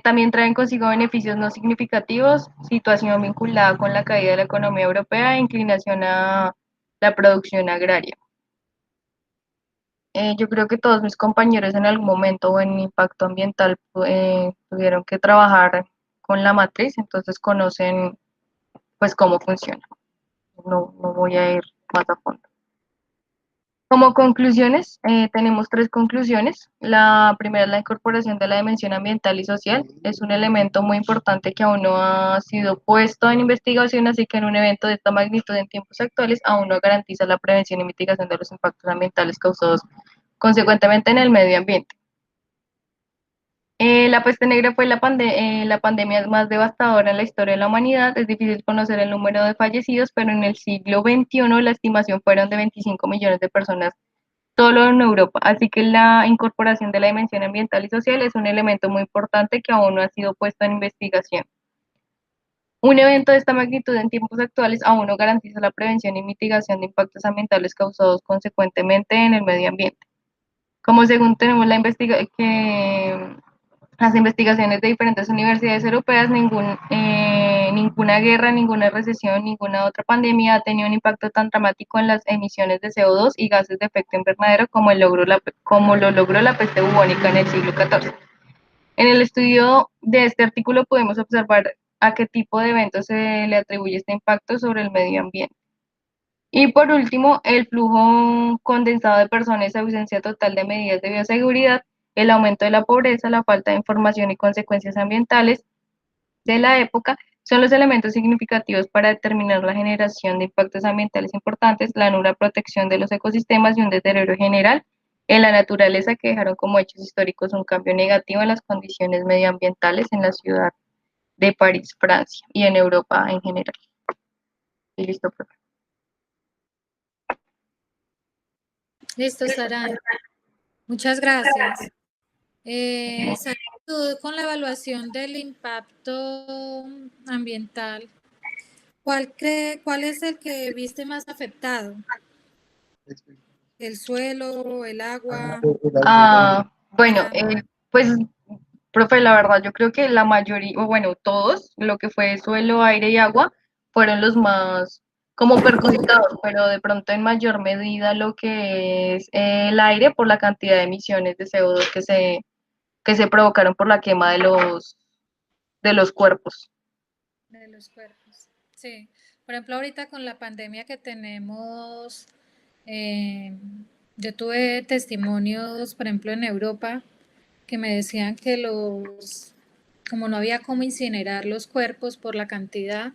También traen consigo beneficios no significativos, situación vinculada con la caída de la economía europea e inclinación a la producción agraria. Yo creo que todos mis compañeros en algún momento o en impacto ambiental tuvieron que trabajar con la matriz, entonces conocen pues cómo funciona. No voy a ir más a fondo. Como conclusiones, tenemos 3 conclusiones. La primera es la incorporación de la dimensión ambiental y social. Es un elemento muy importante que aún no ha sido puesto en investigación, así que en un evento de esta magnitud en tiempos actuales aún no garantiza la prevención y mitigación de los impactos ambientales causados consecuentemente en el medio ambiente. La peste negra fue la pandemia más devastadora en la historia de la humanidad. Es difícil conocer el número de fallecidos, pero en el siglo XXI la estimación fueron de 25 millones de personas solo en Europa. Así que la incorporación de la dimensión ambiental y social es un elemento muy importante que aún no ha sido puesto en investigación. Un evento de esta magnitud en tiempos actuales aún no garantiza la prevención y mitigación de impactos ambientales causados consecuentemente en el medio ambiente. Como según tenemos las investigaciones de diferentes universidades europeas, ninguna guerra, ninguna recesión, ninguna otra pandemia ha tenido un impacto tan dramático en las emisiones de CO2 y gases de efecto invernadero como lo logró la peste bubónica en el siglo XIV. En el estudio de este artículo podemos observar a qué tipo de eventos se le atribuye este impacto sobre el medio ambiente. Y por último, el flujo condensado de personas, ausencia total de medidas de bioseguridad, el aumento de la pobreza, la falta de información y consecuencias ambientales de la época son los elementos significativos para determinar la generación de impactos ambientales importantes, la nula protección de los ecosistemas y un deterioro general en la naturaleza que dejaron como hechos históricos un cambio negativo en las condiciones medioambientales en la ciudad de París, Francia, y en Europa en general. Y listo, profe. Listo, Sara. Muchas gracias. Sara, con la evaluación del impacto ambiental, cuál es el que viste más afectado? ¿El suelo, el agua? Bueno, pues, profe, la verdad, yo creo que la mayoría, o bueno, todos, lo que fue suelo, aire y agua, fueron los más como perjudicados, pero de pronto en mayor medida lo que es el aire por la cantidad de emisiones de CO2 que se provocaron por la quema de los cuerpos. De los cuerpos. Sí. Por ejemplo, ahorita con la pandemia que tenemos, yo tuve testimonios, por ejemplo, en Europa, que me decían que como no había cómo incinerar los cuerpos por la cantidad,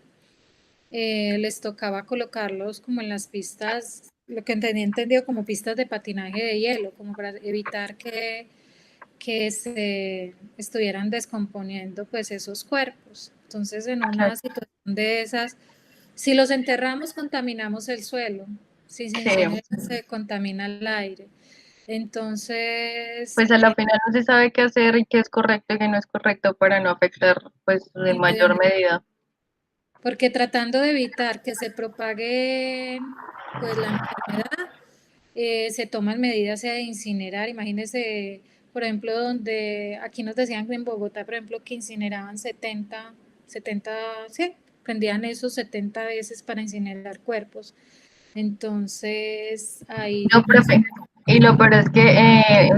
les tocaba colocarlos como en las pistas, lo que tenía entendido como pistas de patinaje de hielo, como para evitar que se estuvieran descomponiendo pues esos cuerpos. Entonces, en una situación de esas, si los enterramos, contaminamos el suelo. Si se incinera, se contamina el aire. Entonces, Pues a la final no se sabe qué hacer y qué es correcto y qué no es correcto para no afectar pues en mayor medida. Porque tratando de evitar que se propague pues la enfermedad, se toman medidas de incinerar. Imagínense, por ejemplo, donde aquí nos decían que en Bogotá, por ejemplo, que incineraban 70, sí, prendían esos 70 veces para incinerar cuerpos. Entonces, ahí No, profe. Y lo peor es que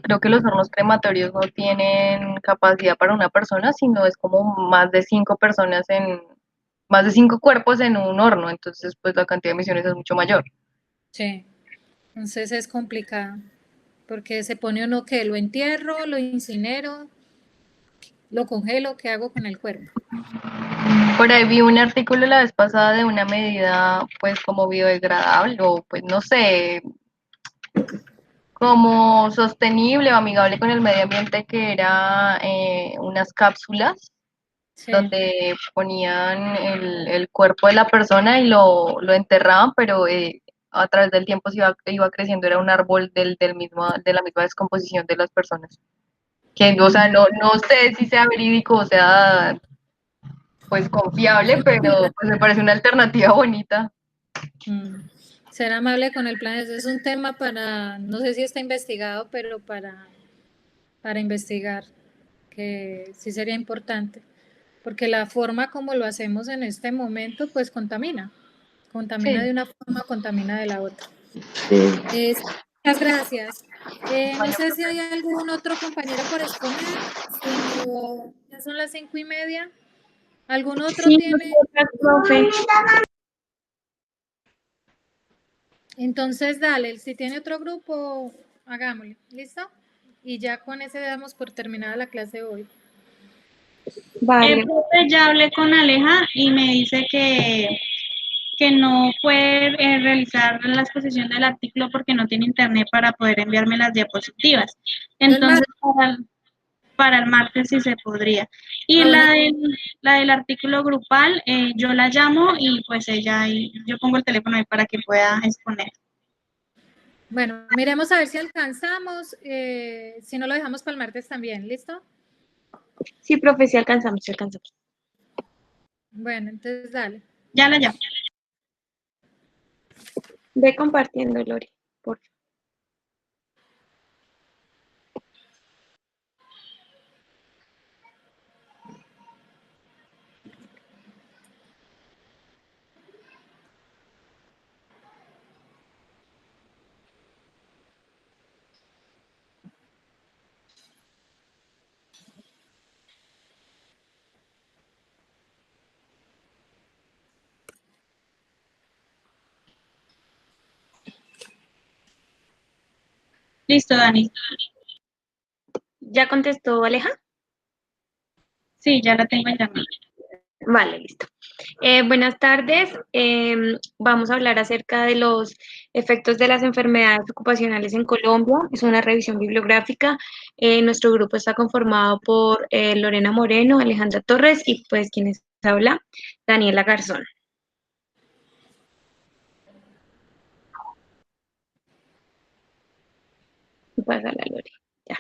creo que los hornos crematorios no tienen capacidad para una persona, sino es como más de 5 personas más de 5 cuerpos en un horno, entonces pues la cantidad de emisiones es mucho mayor. Sí, entonces es complicado, porque se pone uno que lo entierro, lo incinero, lo congelo, ¿qué hago con el cuerpo? Por ahí vi un artículo la vez pasada de una medida pues como biodegradable o pues no sé, como sostenible o amigable con el medio ambiente que era unas cápsulas donde ponían el cuerpo de la persona y lo enterraban, pero a través del tiempo iba creciendo, era un árbol de la misma descomposición de las personas. Que, o sea, no sé si sea verídico o sea, pues confiable, pero pues me parece una alternativa bonita. Ser amable con el planeta es un tema para, no sé si está investigado, pero para investigar, que sí sería importante, porque la forma como lo hacemos en este momento, pues contamina de una forma, contamina de la otra. Muchas gracias. No sé si hay algún otro compañero por exponer, sino ya son las 5:30. ¿Algún otro tiene? Profe. Entonces, dale, si tiene otro grupo, hagámoslo, ¿listo? Y ya con ese damos por terminada la clase hoy. Vale. Profe, ya hablé con Aleja y me dice que no puede realizar la exposición del artículo porque no tiene internet para poder enviarme las diapositivas. Entonces, para el martes sí se podría. Y la del artículo grupal, yo la llamo y pues yo pongo el teléfono ahí para que pueda exponer. Bueno, miremos a ver si alcanzamos, si no lo dejamos para el martes también, ¿listo? Sí, profe, sí alcanzamos, sí alcanzamos. Bueno, entonces dale. Ya la llamo. Ve compartiendo, Lori, por favor. Listo, Dani. ¿Ya contestó Aleja? Sí, ya la tengo en llamada. Vale, listo. Buenas tardes. Vamos a hablar acerca de los efectos de las enfermedades ocupacionales en Colombia. Es una revisión bibliográfica. Nuestro grupo está conformado por Lorena Moreno, Alejandra Torres y pues quienes habla, Daniela Garzón. Pásala, Lori. Ya.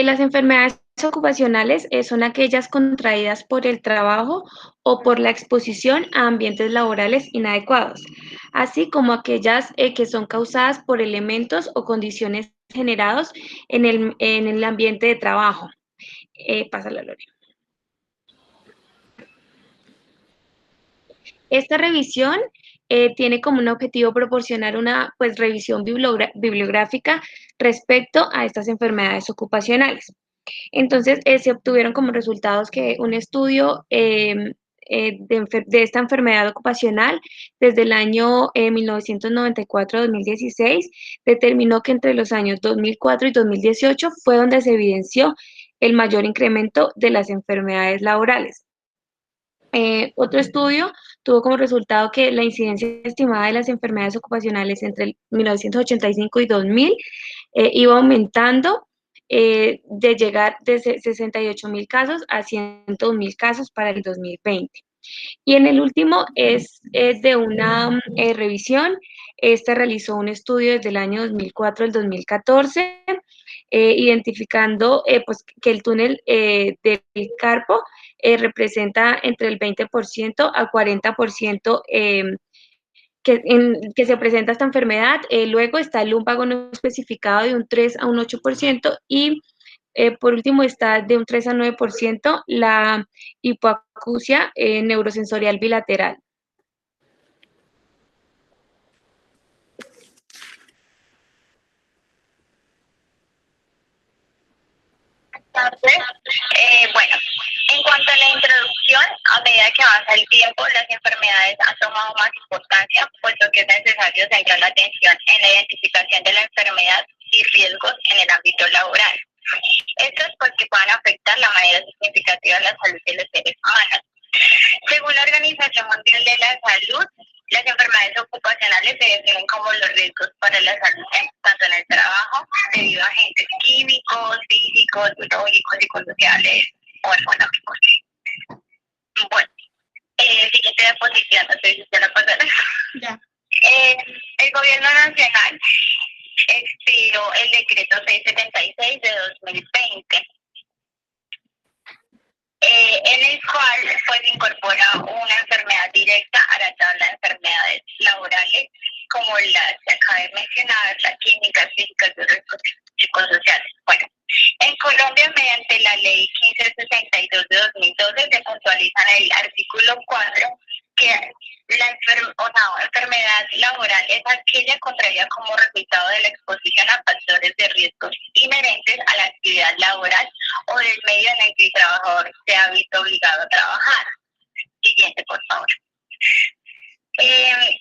Las enfermedades ocupacionales son aquellas contraídas por el trabajo o por la exposición a ambientes laborales inadecuados, así como aquellas que son causadas por elementos o condiciones generados en el ambiente de trabajo. Pásala, Lori. Esta revisión tiene como un objetivo proporcionar una pues, revisión bibliográfica respecto a estas enfermedades ocupacionales. Entonces, se obtuvieron como resultados que un estudio de esta enfermedad ocupacional desde el año 1994-2016 determinó que entre los años 2004 y 2018 fue donde se evidenció el mayor incremento de las enfermedades laborales. Otro estudio tuvo como resultado que la incidencia estimada de las enfermedades ocupacionales entre el 1985 y 2000 iba aumentando de llegar de 68.000 casos a 101.000 casos para el 2020. Y en el último es de una revisión. Esta realizó un estudio desde el año 2004 al 2014, identificando pues, que el túnel del Carpo representa entre el 20% a 40% que se presenta esta enfermedad. Luego está el lumbago no especificado de un 3 a un 8% y por último está de un 3 a 9% la hipoacusia neurosensorial bilateral. Entonces, bueno, en cuanto a la introducción, a medida que avanza el tiempo, las enfermedades han tomado más importancia, puesto que es necesario centrar la atención en la identificación de la enfermedad y riesgos en el ámbito laboral. Esto es porque pueden afectar la manera significativa de la salud de los seres humanos. Según la Organización Mundial de la Salud, las enfermedades ocupacionales se definen como los riesgos para la salud, tanto en el trabajo, debido a agentes químicos, físicos, biológicos, psicosociales o económicos. Bueno, siguiente diapositiva, no sé si ya la pasaron. Ya. El gobierno nacional expidió el decreto 676 de 2020. En el cual pues incorpora una enfermedad directa a la tabla de enfermedades laborales, como las que acabé de mencionar, las químicas, físicas y psicosociales. Bueno, en Colombia, mediante la ley 1562 de 2012, se puntualiza en el artículo 4 que la enfermedad laboral es aquella contraída como resultado de la exposición a factores de riesgo inherentes a la actividad laboral o del medio en el que el trabajador se ha visto obligado a trabajar. Siguiente, por favor.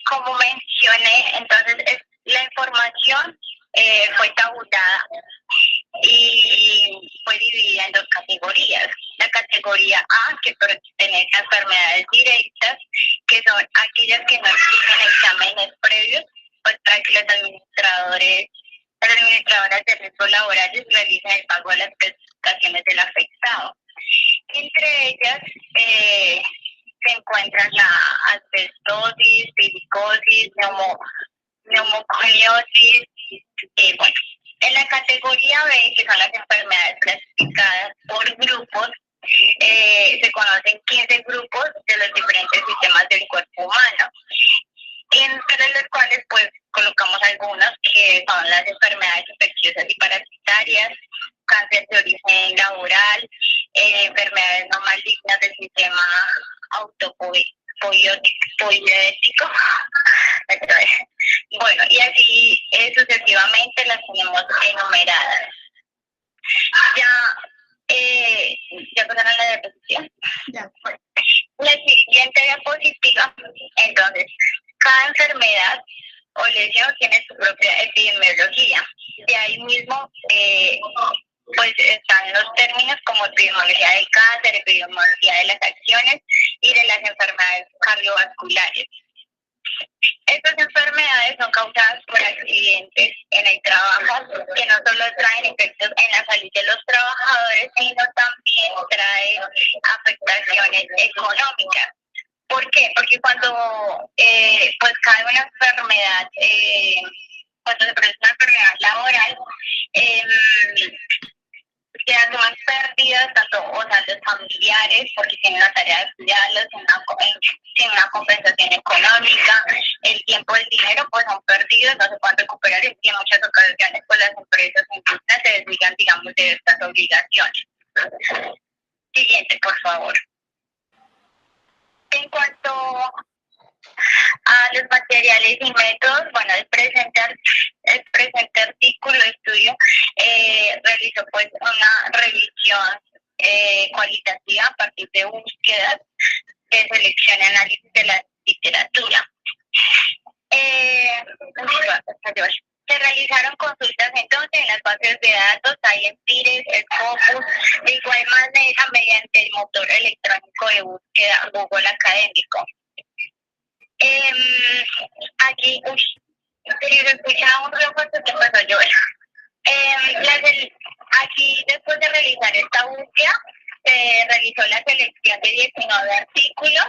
Como mencioné, entonces la información fue tabulada y fue dividida en dos categorías. La categoría A, que pertenece a enfermedades directas, que son aquellas que no exigen exámenes previos, pues para que las administradoras de riesgos laborales realicen el pago de las prestaciones del afectado. Entre ellas se encuentran la asbestosis, silicosis, neumoconiosis, bueno. En la categoría B, que son las enfermedades clasificadas por grupos, se conocen 15 grupos de los diferentes sistemas del cuerpo humano, entre los cuales pues colocamos algunos que son las enfermedades infecciosas y parasitarias, cáncer de origen laboral, enfermedades no malignas del sistema autopoietético. Bueno, y así sucesivamente las tenemos enumeradas. ¿Ya pasaron la diapositiva? Ya. Bueno, la siguiente diapositiva, entonces, cada enfermedad o lesión tiene su propia epidemiología. De ahí mismo, pues están los términos como epidemiología del cáncer, epidemiología de las acciones y de las enfermedades cardiovasculares. Estas enfermedades son causadas por accidentes en el trabajo que no solo traen efectos en la salud de los trabajadores, sino también traen afectaciones económicas. ¿Por qué? Porque cuando pues cae una enfermedad, cuando se produce una enfermedad laboral, se asumen pérdidas, tanto los familiares, porque tienen la tarea de cuidarlos, sin una compensación económica, el tiempo, el dinero, pues son perdidos, no se pueden recuperar y en muchas ocasiones pues las empresas incluso se desligan, digamos, de estas obligaciones. Siguiente, por favor. En cuanto los materiales y métodos, bueno, el presente artículo de estudio realizó pues una revisión cualitativa a partir de búsquedas de selección y análisis de la literatura. Se realizaron consultas entonces en las bases de datos, Scientires, el Scopus, de igual manera mediante el motor electrónico de búsqueda Google Académico. Aquí, si se escucha un ruido, pues se empezó a llover. Aquí, después de realizar esta búsqueda, se realizó la selección de 19 artículos,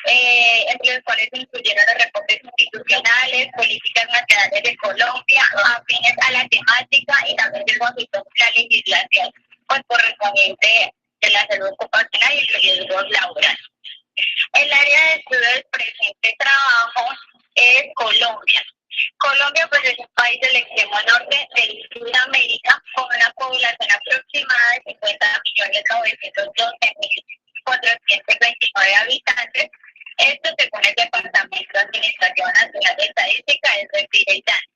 entre los cuales se incluyeron los reportes institucionales, políticas nacionales de Colombia, afines a la temática, y también se consultó la legislación pues, correspondiente de la salud ocupacional y los riesgos laborales. El área de estudio del presente trabajo es Colombia. Colombia pues es un país del extremo norte de Sudamérica con una población aproximada de 50.912.429 habitantes. Esto según el Departamento de Administración Nacional de Estadística, es decir, el DANE.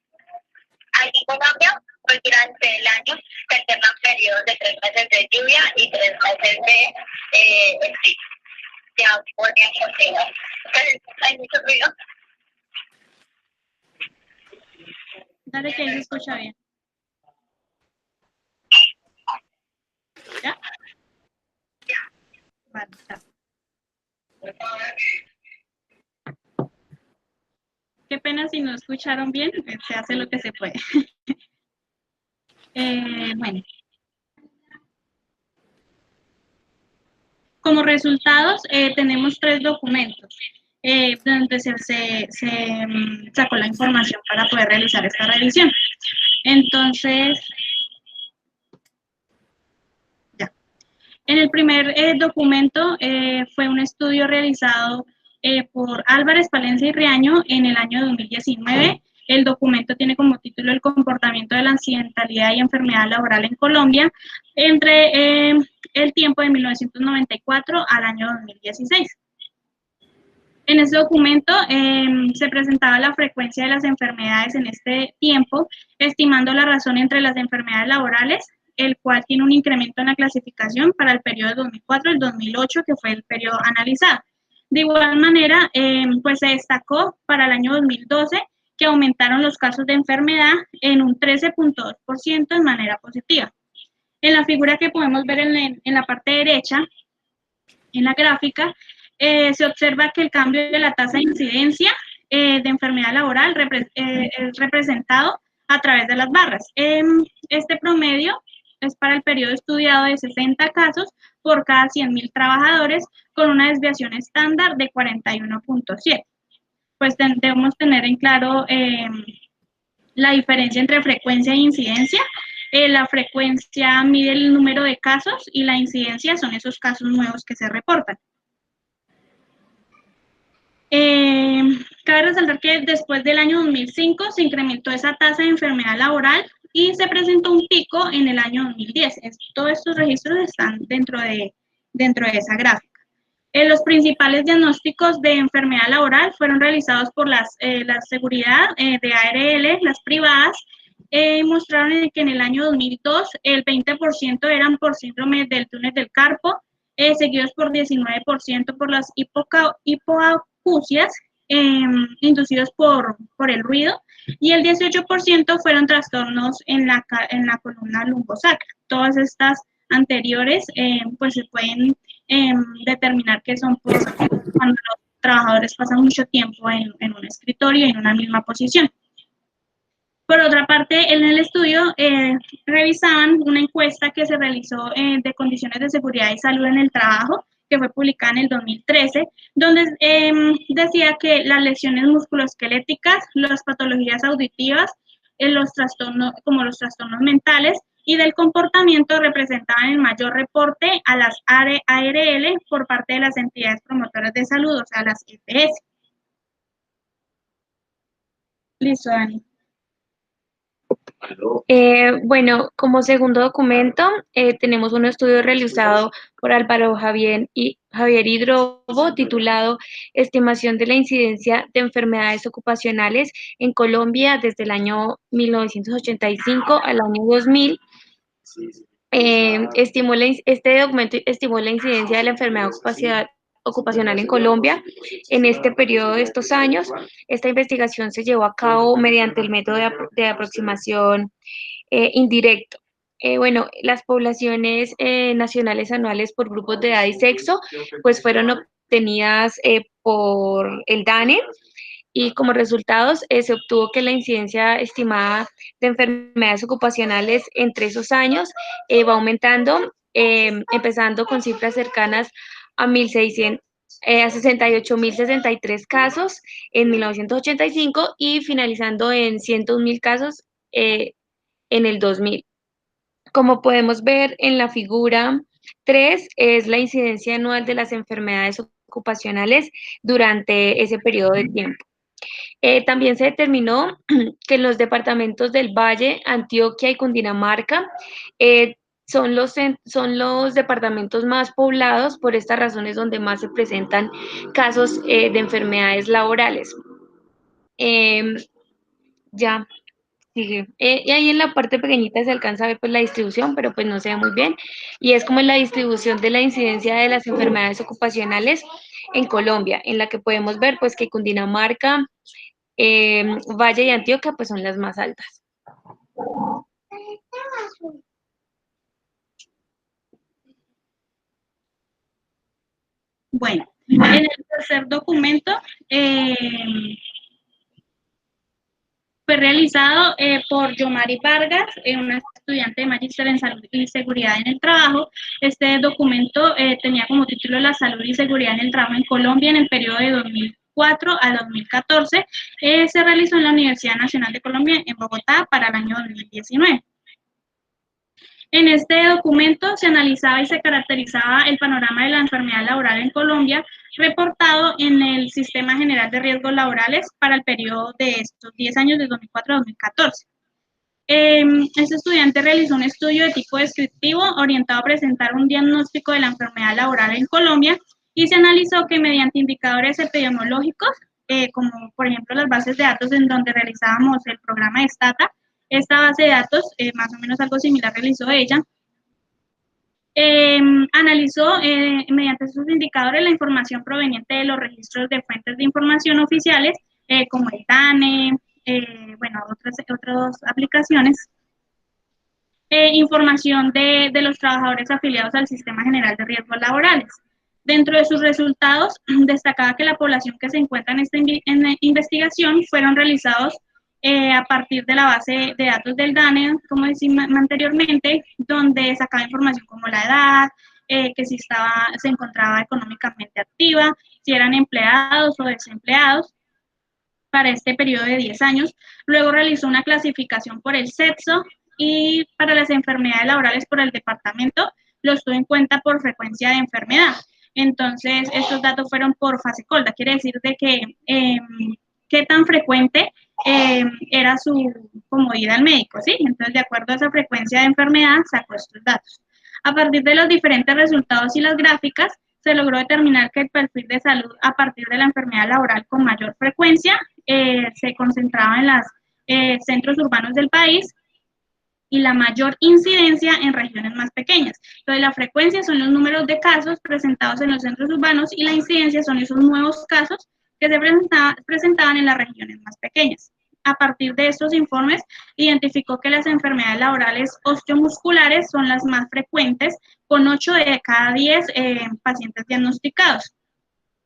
Aquí en Colombia, pues durante el año se alternan periodos de 3 meses de lluvia y 3 meses de frío. Ya podrían continuar. Hay mucho ruido. Dale, que ahí se escucha bien. ¿Ya? Vale, está. Qué pena si no escucharon bien, se hace lo que se puede. Bueno. Como resultados, tenemos 3 documentos donde se sacó la información para poder realizar esta revisión. Entonces, ya. En el primer documento fue un estudio realizado por Álvarez, Palencia y Riaño en el año 2019. El documento tiene como título El comportamiento de la accidentalidad y enfermedad laboral en Colombia entre el tiempo de 1994 al año 2016. En ese documento se presentaba la frecuencia de las enfermedades en este tiempo, estimando la razón entre las enfermedades laborales, el cual tiene un incremento en la clasificación para el periodo de 2004 al 2008, que fue el periodo analizado. De igual manera, pues se destacó para el año 2012 que aumentaron los casos de enfermedad en un 13.2% de manera positiva. En la figura que podemos ver en la parte derecha, en la gráfica, se observa que el cambio de la tasa de incidencia de enfermedad laboral es representado a través de las barras. Este promedio es para el periodo estudiado de 60 casos por cada 100.000 trabajadores, con una desviación estándar de 41.7. Pues debemos tener en claro la diferencia entre frecuencia e incidencia. La frecuencia mide el número de casos y la incidencia son esos casos nuevos que se reportan. Cabe resaltar que después del año 2005 se incrementó esa tasa de enfermedad laboral y se presentó un pico en el año 2010. Todos estos registros están dentro de esa gráfica. Los principales diagnósticos de enfermedad laboral fueron realizados por la seguridad de ARL, las privadas, mostraron que en el año 2002 el 20% eran por síndrome del túnel del carpo, seguidos por 19% por las hipoacusias inducidos por el ruido, y el 18% fueron trastornos en la columna lumbosacra. Todas estas anteriores pues se pueden determinar que son por cuando los trabajadores pasan mucho tiempo en un escritorio y en una misma posición. Por otra parte, en el estudio revisaban una encuesta que se realizó de condiciones de seguridad y salud en el trabajo, que fue publicada en el 2013, donde decía que las lesiones musculoesqueléticas, las patologías auditivas, los trastornos, como los trastornos mentales y del comportamiento representaban el mayor reporte a las ARL por parte de las entidades promotoras de salud, o sea, las EPS. Listo, Dani. Bueno, como segundo documento, tenemos un estudio realizado por Álvaro Javier Hidrobo, titulado Estimación de la incidencia de enfermedades ocupacionales en Colombia desde el año 1985 al año 2000. Este documento estimó la incidencia de la enfermedad ocupacional en Colombia en este periodo de estos años. Esta investigación se llevó a cabo mediante el método de aproximación indirecto. Bueno, las poblaciones nacionales anuales por grupos de edad y sexo, pues fueron obtenidas por el DANE, y como resultados se obtuvo que la incidencia estimada de enfermedades ocupacionales entre esos años va aumentando, empezando con cifras cercanas a 1.600, a 68.063 casos en 1985 y finalizando en 101.000 casos en el 2000. Como podemos ver en la figura 3, es la incidencia anual de las enfermedades ocupacionales durante ese periodo de tiempo. También se determinó que en los departamentos del Valle, Antioquia y Cundinamarca son los departamentos más poblados, por estas razones donde más se presentan casos de enfermedades laborales. Ya. Sigue. Y ahí en la parte pequeñita se alcanza a ver pues la distribución, pero pues no se ve muy bien. Y es como la distribución de la incidencia de las enfermedades ocupacionales en Colombia, en la que podemos ver pues que Cundinamarca, Valle y Antioquia pues son las más altas. Bueno, en el tercer documento fue realizado por Yomari Vargas, una estudiante de Magíster en Salud y Seguridad en el Trabajo. Este documento tenía como título La salud y seguridad en el trabajo en Colombia en el periodo de 2004 a 2014. Se realizó en la Universidad Nacional de Colombia en Bogotá para el año 2019. En este documento se analizaba y se caracterizaba el panorama de la enfermedad laboral en Colombia, reportado en el Sistema General de Riesgos Laborales para el periodo de estos 10 años, de 2004 a 2014. Este estudiante realizó un estudio de tipo descriptivo orientado a presentar un diagnóstico de la enfermedad laboral en Colombia y se analizó que mediante indicadores epidemiológicos, como por ejemplo las bases de datos en donde realizábamos el programa de Stata, esta base de datos, más o menos algo similar realizó ella, analizó mediante esos indicadores la información proveniente de los registros de fuentes de información oficiales, como el DANE, bueno, otras aplicaciones, información de los trabajadores afiliados al Sistema General de Riesgos Laborales. Dentro de sus resultados, destacaba que la población que se encuentra en esta investigación fueron realizados a partir de la base de datos del DANE, como decía anteriormente, donde sacaba información como la edad, que si se encontraba económicamente activa, si eran empleados o desempleados para este periodo de 10 años. Luego realizó una clasificación por el sexo y para las enfermedades laborales por el departamento los tuvo en cuenta por frecuencia de enfermedad. Entonces, estos datos fueron por fase colda, quiere decir de que qué tan frecuente era su ida al médico, ¿sí? Entonces, de acuerdo a esa frecuencia de enfermedad, sacó estos datos. A partir de los diferentes resultados y las gráficas, se logró determinar que el perfil de salud a partir de la enfermedad laboral con mayor frecuencia se concentraba en los centros urbanos del país y la mayor incidencia en regiones más pequeñas. Entonces, la frecuencia son los números de casos presentados en los centros urbanos y la incidencia son esos nuevos casos que se presentaban en las regiones más pequeñas. A partir de estos informes, identificó que las enfermedades laborales osteomusculares son las más frecuentes, con 8 de cada 10 pacientes diagnosticados.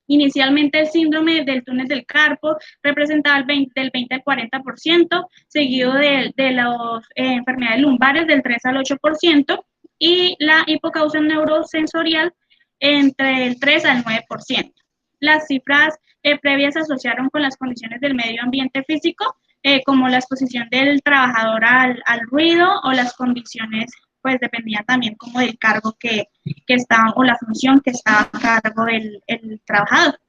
Inicialmente el síndrome del túnel del carpo representaba del 20 al 40%, seguido de las enfermedades lumbares del 3 al 8% y la hipocausia neurosensorial entre el 3 al 9%. Las cifras previas se asociaron con las condiciones del medio ambiente físico, como la exposición del trabajador al ruido o las condiciones, pues dependía también como del cargo que estaba o la función que estaba a cargo del trabajador.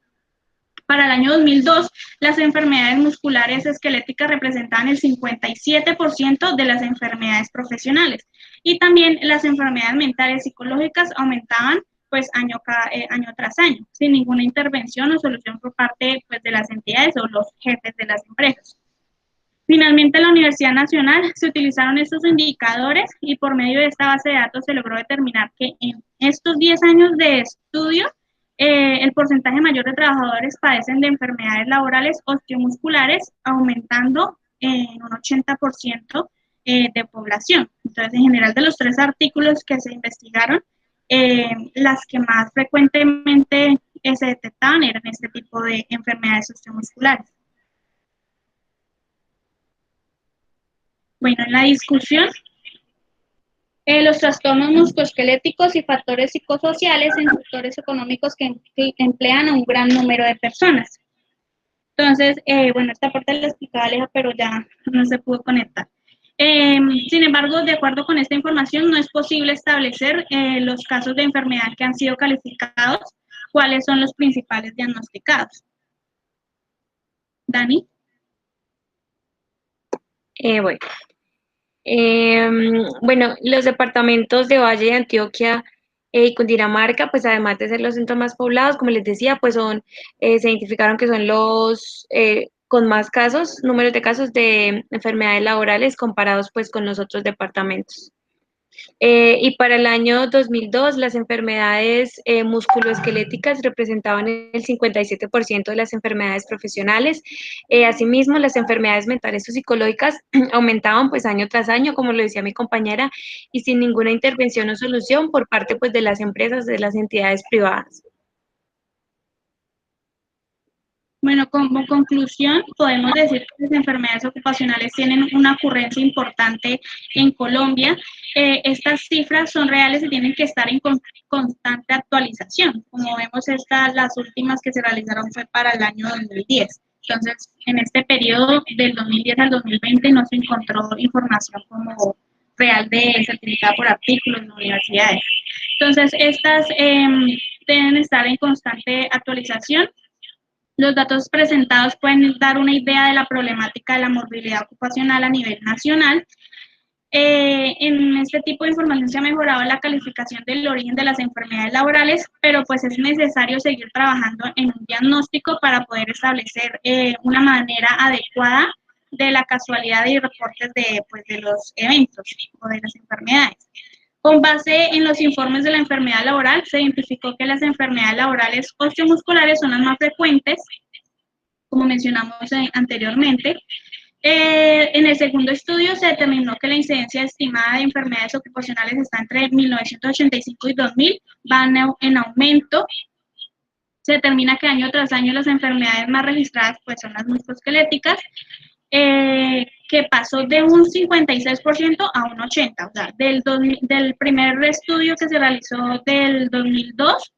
Para el año 2002, las enfermedades musculares esqueléticas representaban el 57% de las enfermedades profesionales y también las enfermedades mentales psicológicas aumentaban pues año tras año, sin ninguna intervención o solución por parte pues, de las entidades o los jefes de las empresas. Finalmente, en la Universidad Nacional se utilizaron estos indicadores y por medio de esta base de datos se logró determinar que en estos 10 años de estudio, el porcentaje mayor de trabajadores padecen de enfermedades laborales osteomusculares, aumentando en un 80% de población. Entonces, en general, de los 3 artículos que se investigaron, las que más frecuentemente se detectaban eran este tipo de enfermedades osteomusculares. Bueno, en la discusión, los trastornos musculoesqueléticos y factores psicosociales en sectores económicos que emplean a un gran número de personas. Entonces, bueno, esta parte la explicaba Aleja, pero ya no se pudo conectar. Sin embargo, de acuerdo con esta información, no es posible establecer los casos de enfermedad que han sido calificados, cuáles son los principales diagnosticados. Dani. Bueno, los departamentos de Valle de Antioquia y Cundinamarca, pues además de ser los centros más poblados, como les decía, pues son, se identificaron que son los con más casos, números de casos de enfermedades laborales comparados pues con los otros departamentos. Y para el año 2002, las enfermedades musculoesqueléticas representaban el 57% de las enfermedades profesionales. Asimismo, las enfermedades mentales o psicológicas aumentaban pues año tras año, como lo decía mi compañera, y sin ninguna intervención o solución por parte pues de las empresas, de las entidades privadas. Bueno, como conclusión, podemos decir que las enfermedades ocupacionales tienen una ocurrencia importante en Colombia. Estas cifras son reales y tienen que estar en constante actualización. Como vemos, las últimas que se realizaron fue para el año 2010. Entonces, en este periodo del 2010 al 2020 no se encontró información como real certificada por artículos en universidades. Entonces, estas deben estar en constante actualización. Los datos presentados pueden dar una idea de la problemática de la morbilidad ocupacional a nivel nacional. En este tipo de información se ha mejorado la calificación del origen de las enfermedades laborales, pero pues es necesario seguir trabajando en un diagnóstico para poder establecer una manera adecuada de la casualidad y reportes de los eventos o de las enfermedades. Con base en los informes de la enfermedad laboral, se identificó que las enfermedades laborales osteomusculares son las más frecuentes, como mencionamos anteriormente. En el segundo estudio se determinó que la incidencia estimada de enfermedades ocupacionales está entre 1985 y 2000, van en aumento. Se determina que año tras año las enfermedades más registradas pues, son las musculoesqueléticas, que pasó de un 56% a un 80%. O sea, del primer estudio que se realizó del 2002,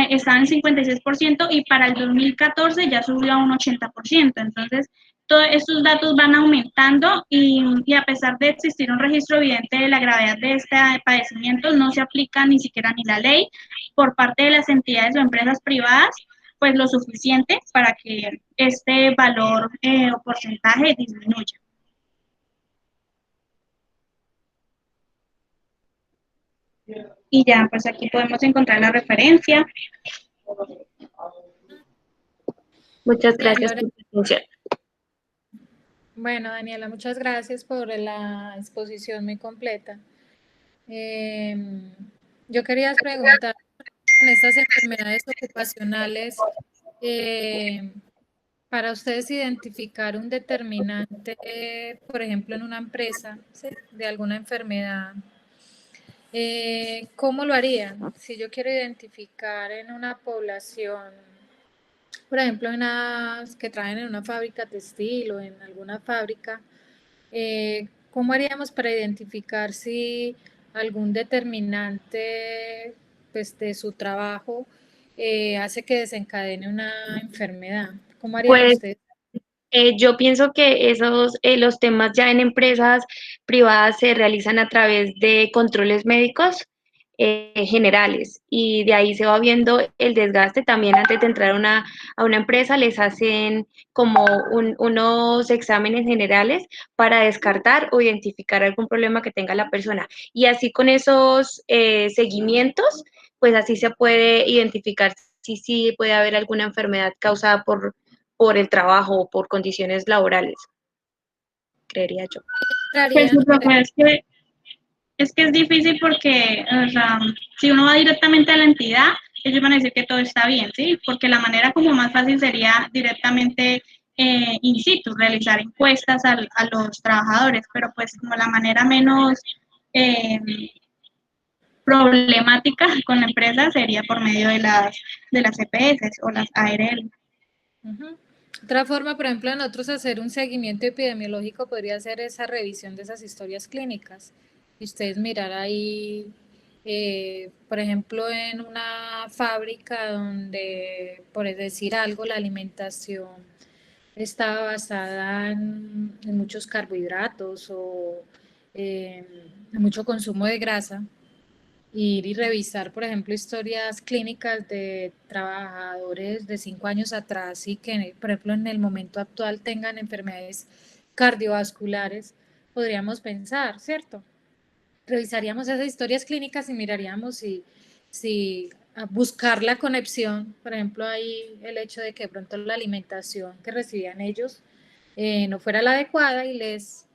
estaba en 56% y para el 2014 ya subió a un 80%. Entonces, todos estos datos van aumentando y a pesar de existir un registro evidente de la gravedad de este padecimiento, no se aplica ni siquiera ni la ley por parte de las entidades o empresas privadas, pues lo suficiente para que este valor o porcentaje disminuya. Y ya, pues aquí podemos encontrar la referencia. Muchas gracias por tu atención. Bueno, Daniela, muchas gracias por la exposición muy completa. Yo quería preguntar, con estas enfermedades ocupacionales, para ustedes identificar un determinante, por ejemplo, en una empresa, ¿sí?, de alguna enfermedad, ¿cómo lo harían? Si yo quiero identificar en una población, por ejemplo, que trabajan en una fábrica textil o en alguna fábrica, ¿cómo haríamos para identificar si algún determinante pues, de su trabajo hace que desencadene una enfermedad? ¿Cómo harían Pues ustedes? yo pienso que los temas ya en empresas privadas se realizan a través de controles médicos. generales, y de ahí se va viendo el desgaste. También antes de entrar a una empresa les hacen como unos exámenes generales para descartar o identificar algún problema que tenga la persona, y así con esos seguimientos, pues así se puede identificar si sí puede haber alguna enfermedad causada por el trabajo o por condiciones laborales, creería yo. Pues, profe, es que es difícil porque, o sea, si uno va directamente a la entidad, ellos van a decir que todo está bien, ¿sí? Porque la manera como más fácil sería directamente in situ, realizar encuestas a los trabajadores, pero pues como la manera menos problemática con la empresa sería por medio de las EPS o las ARL. Otra forma, por ejemplo, de nosotros hacer un seguimiento epidemiológico podría ser esa revisión de esas historias clínicas. Y ustedes mirar ahí, por ejemplo, en una fábrica donde, por decir algo, la alimentación estaba basada en muchos carbohidratos o en mucho consumo de grasa, ir y revisar, por ejemplo, historias clínicas de trabajadores de 5 años atrás y que, por ejemplo, en el momento actual tengan enfermedades cardiovasculares, podríamos pensar, ¿cierto? Revisaríamos esas historias clínicas y miraríamos si buscar la conexión, por ejemplo, ahí el hecho de que de pronto la alimentación que recibían ellos no fuera la adecuada y les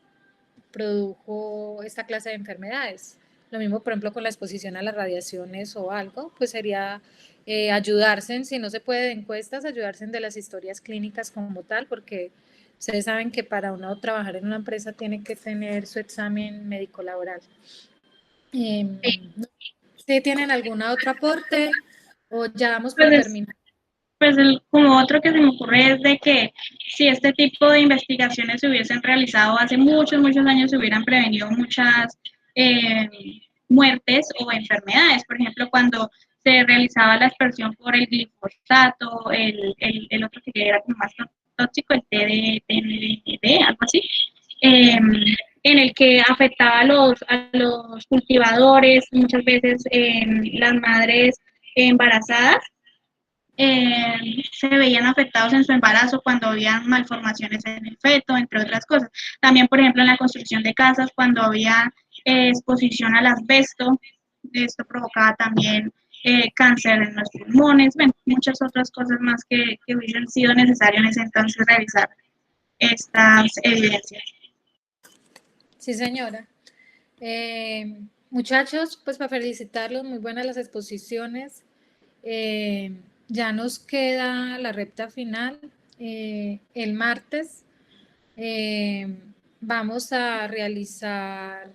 produjo esta clase de enfermedades. Lo mismo, por ejemplo, con la exposición a las radiaciones o algo, pues sería ayudarse, si no se puede de encuestas, ayudarse de las historias clínicas como tal, porque ustedes saben que para uno trabajar en una empresa tiene que tener su examen médico laboral. ¿Sí tienen algún otro aporte o ya vamos por terminar? Pues como otro que se me ocurre es de que si este tipo de investigaciones se hubiesen realizado hace muchos, muchos años, se hubieran prevenido muchas muertes o enfermedades. Por ejemplo, cuando se realizaba la aspersión por el glifosato, el otro que era como más tóxico, el TDD, algo así, en el que afectaba a los cultivadores, muchas veces las madres embarazadas, se veían afectados en su embarazo cuando había malformaciones en el feto, entre otras cosas. También, por ejemplo, en la construcción de casas, cuando había exposición al asbesto, esto provocaba también cáncer en los pulmones, bueno, muchas otras cosas más que hubiesen sido necesario en ese entonces revisar estas evidencias. Sí, señora. Muchachos, pues para felicitarlos, muy buenas las exposiciones. Ya nos queda la recta final. El martes vamos a realizar,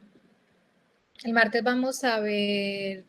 el martes vamos a ver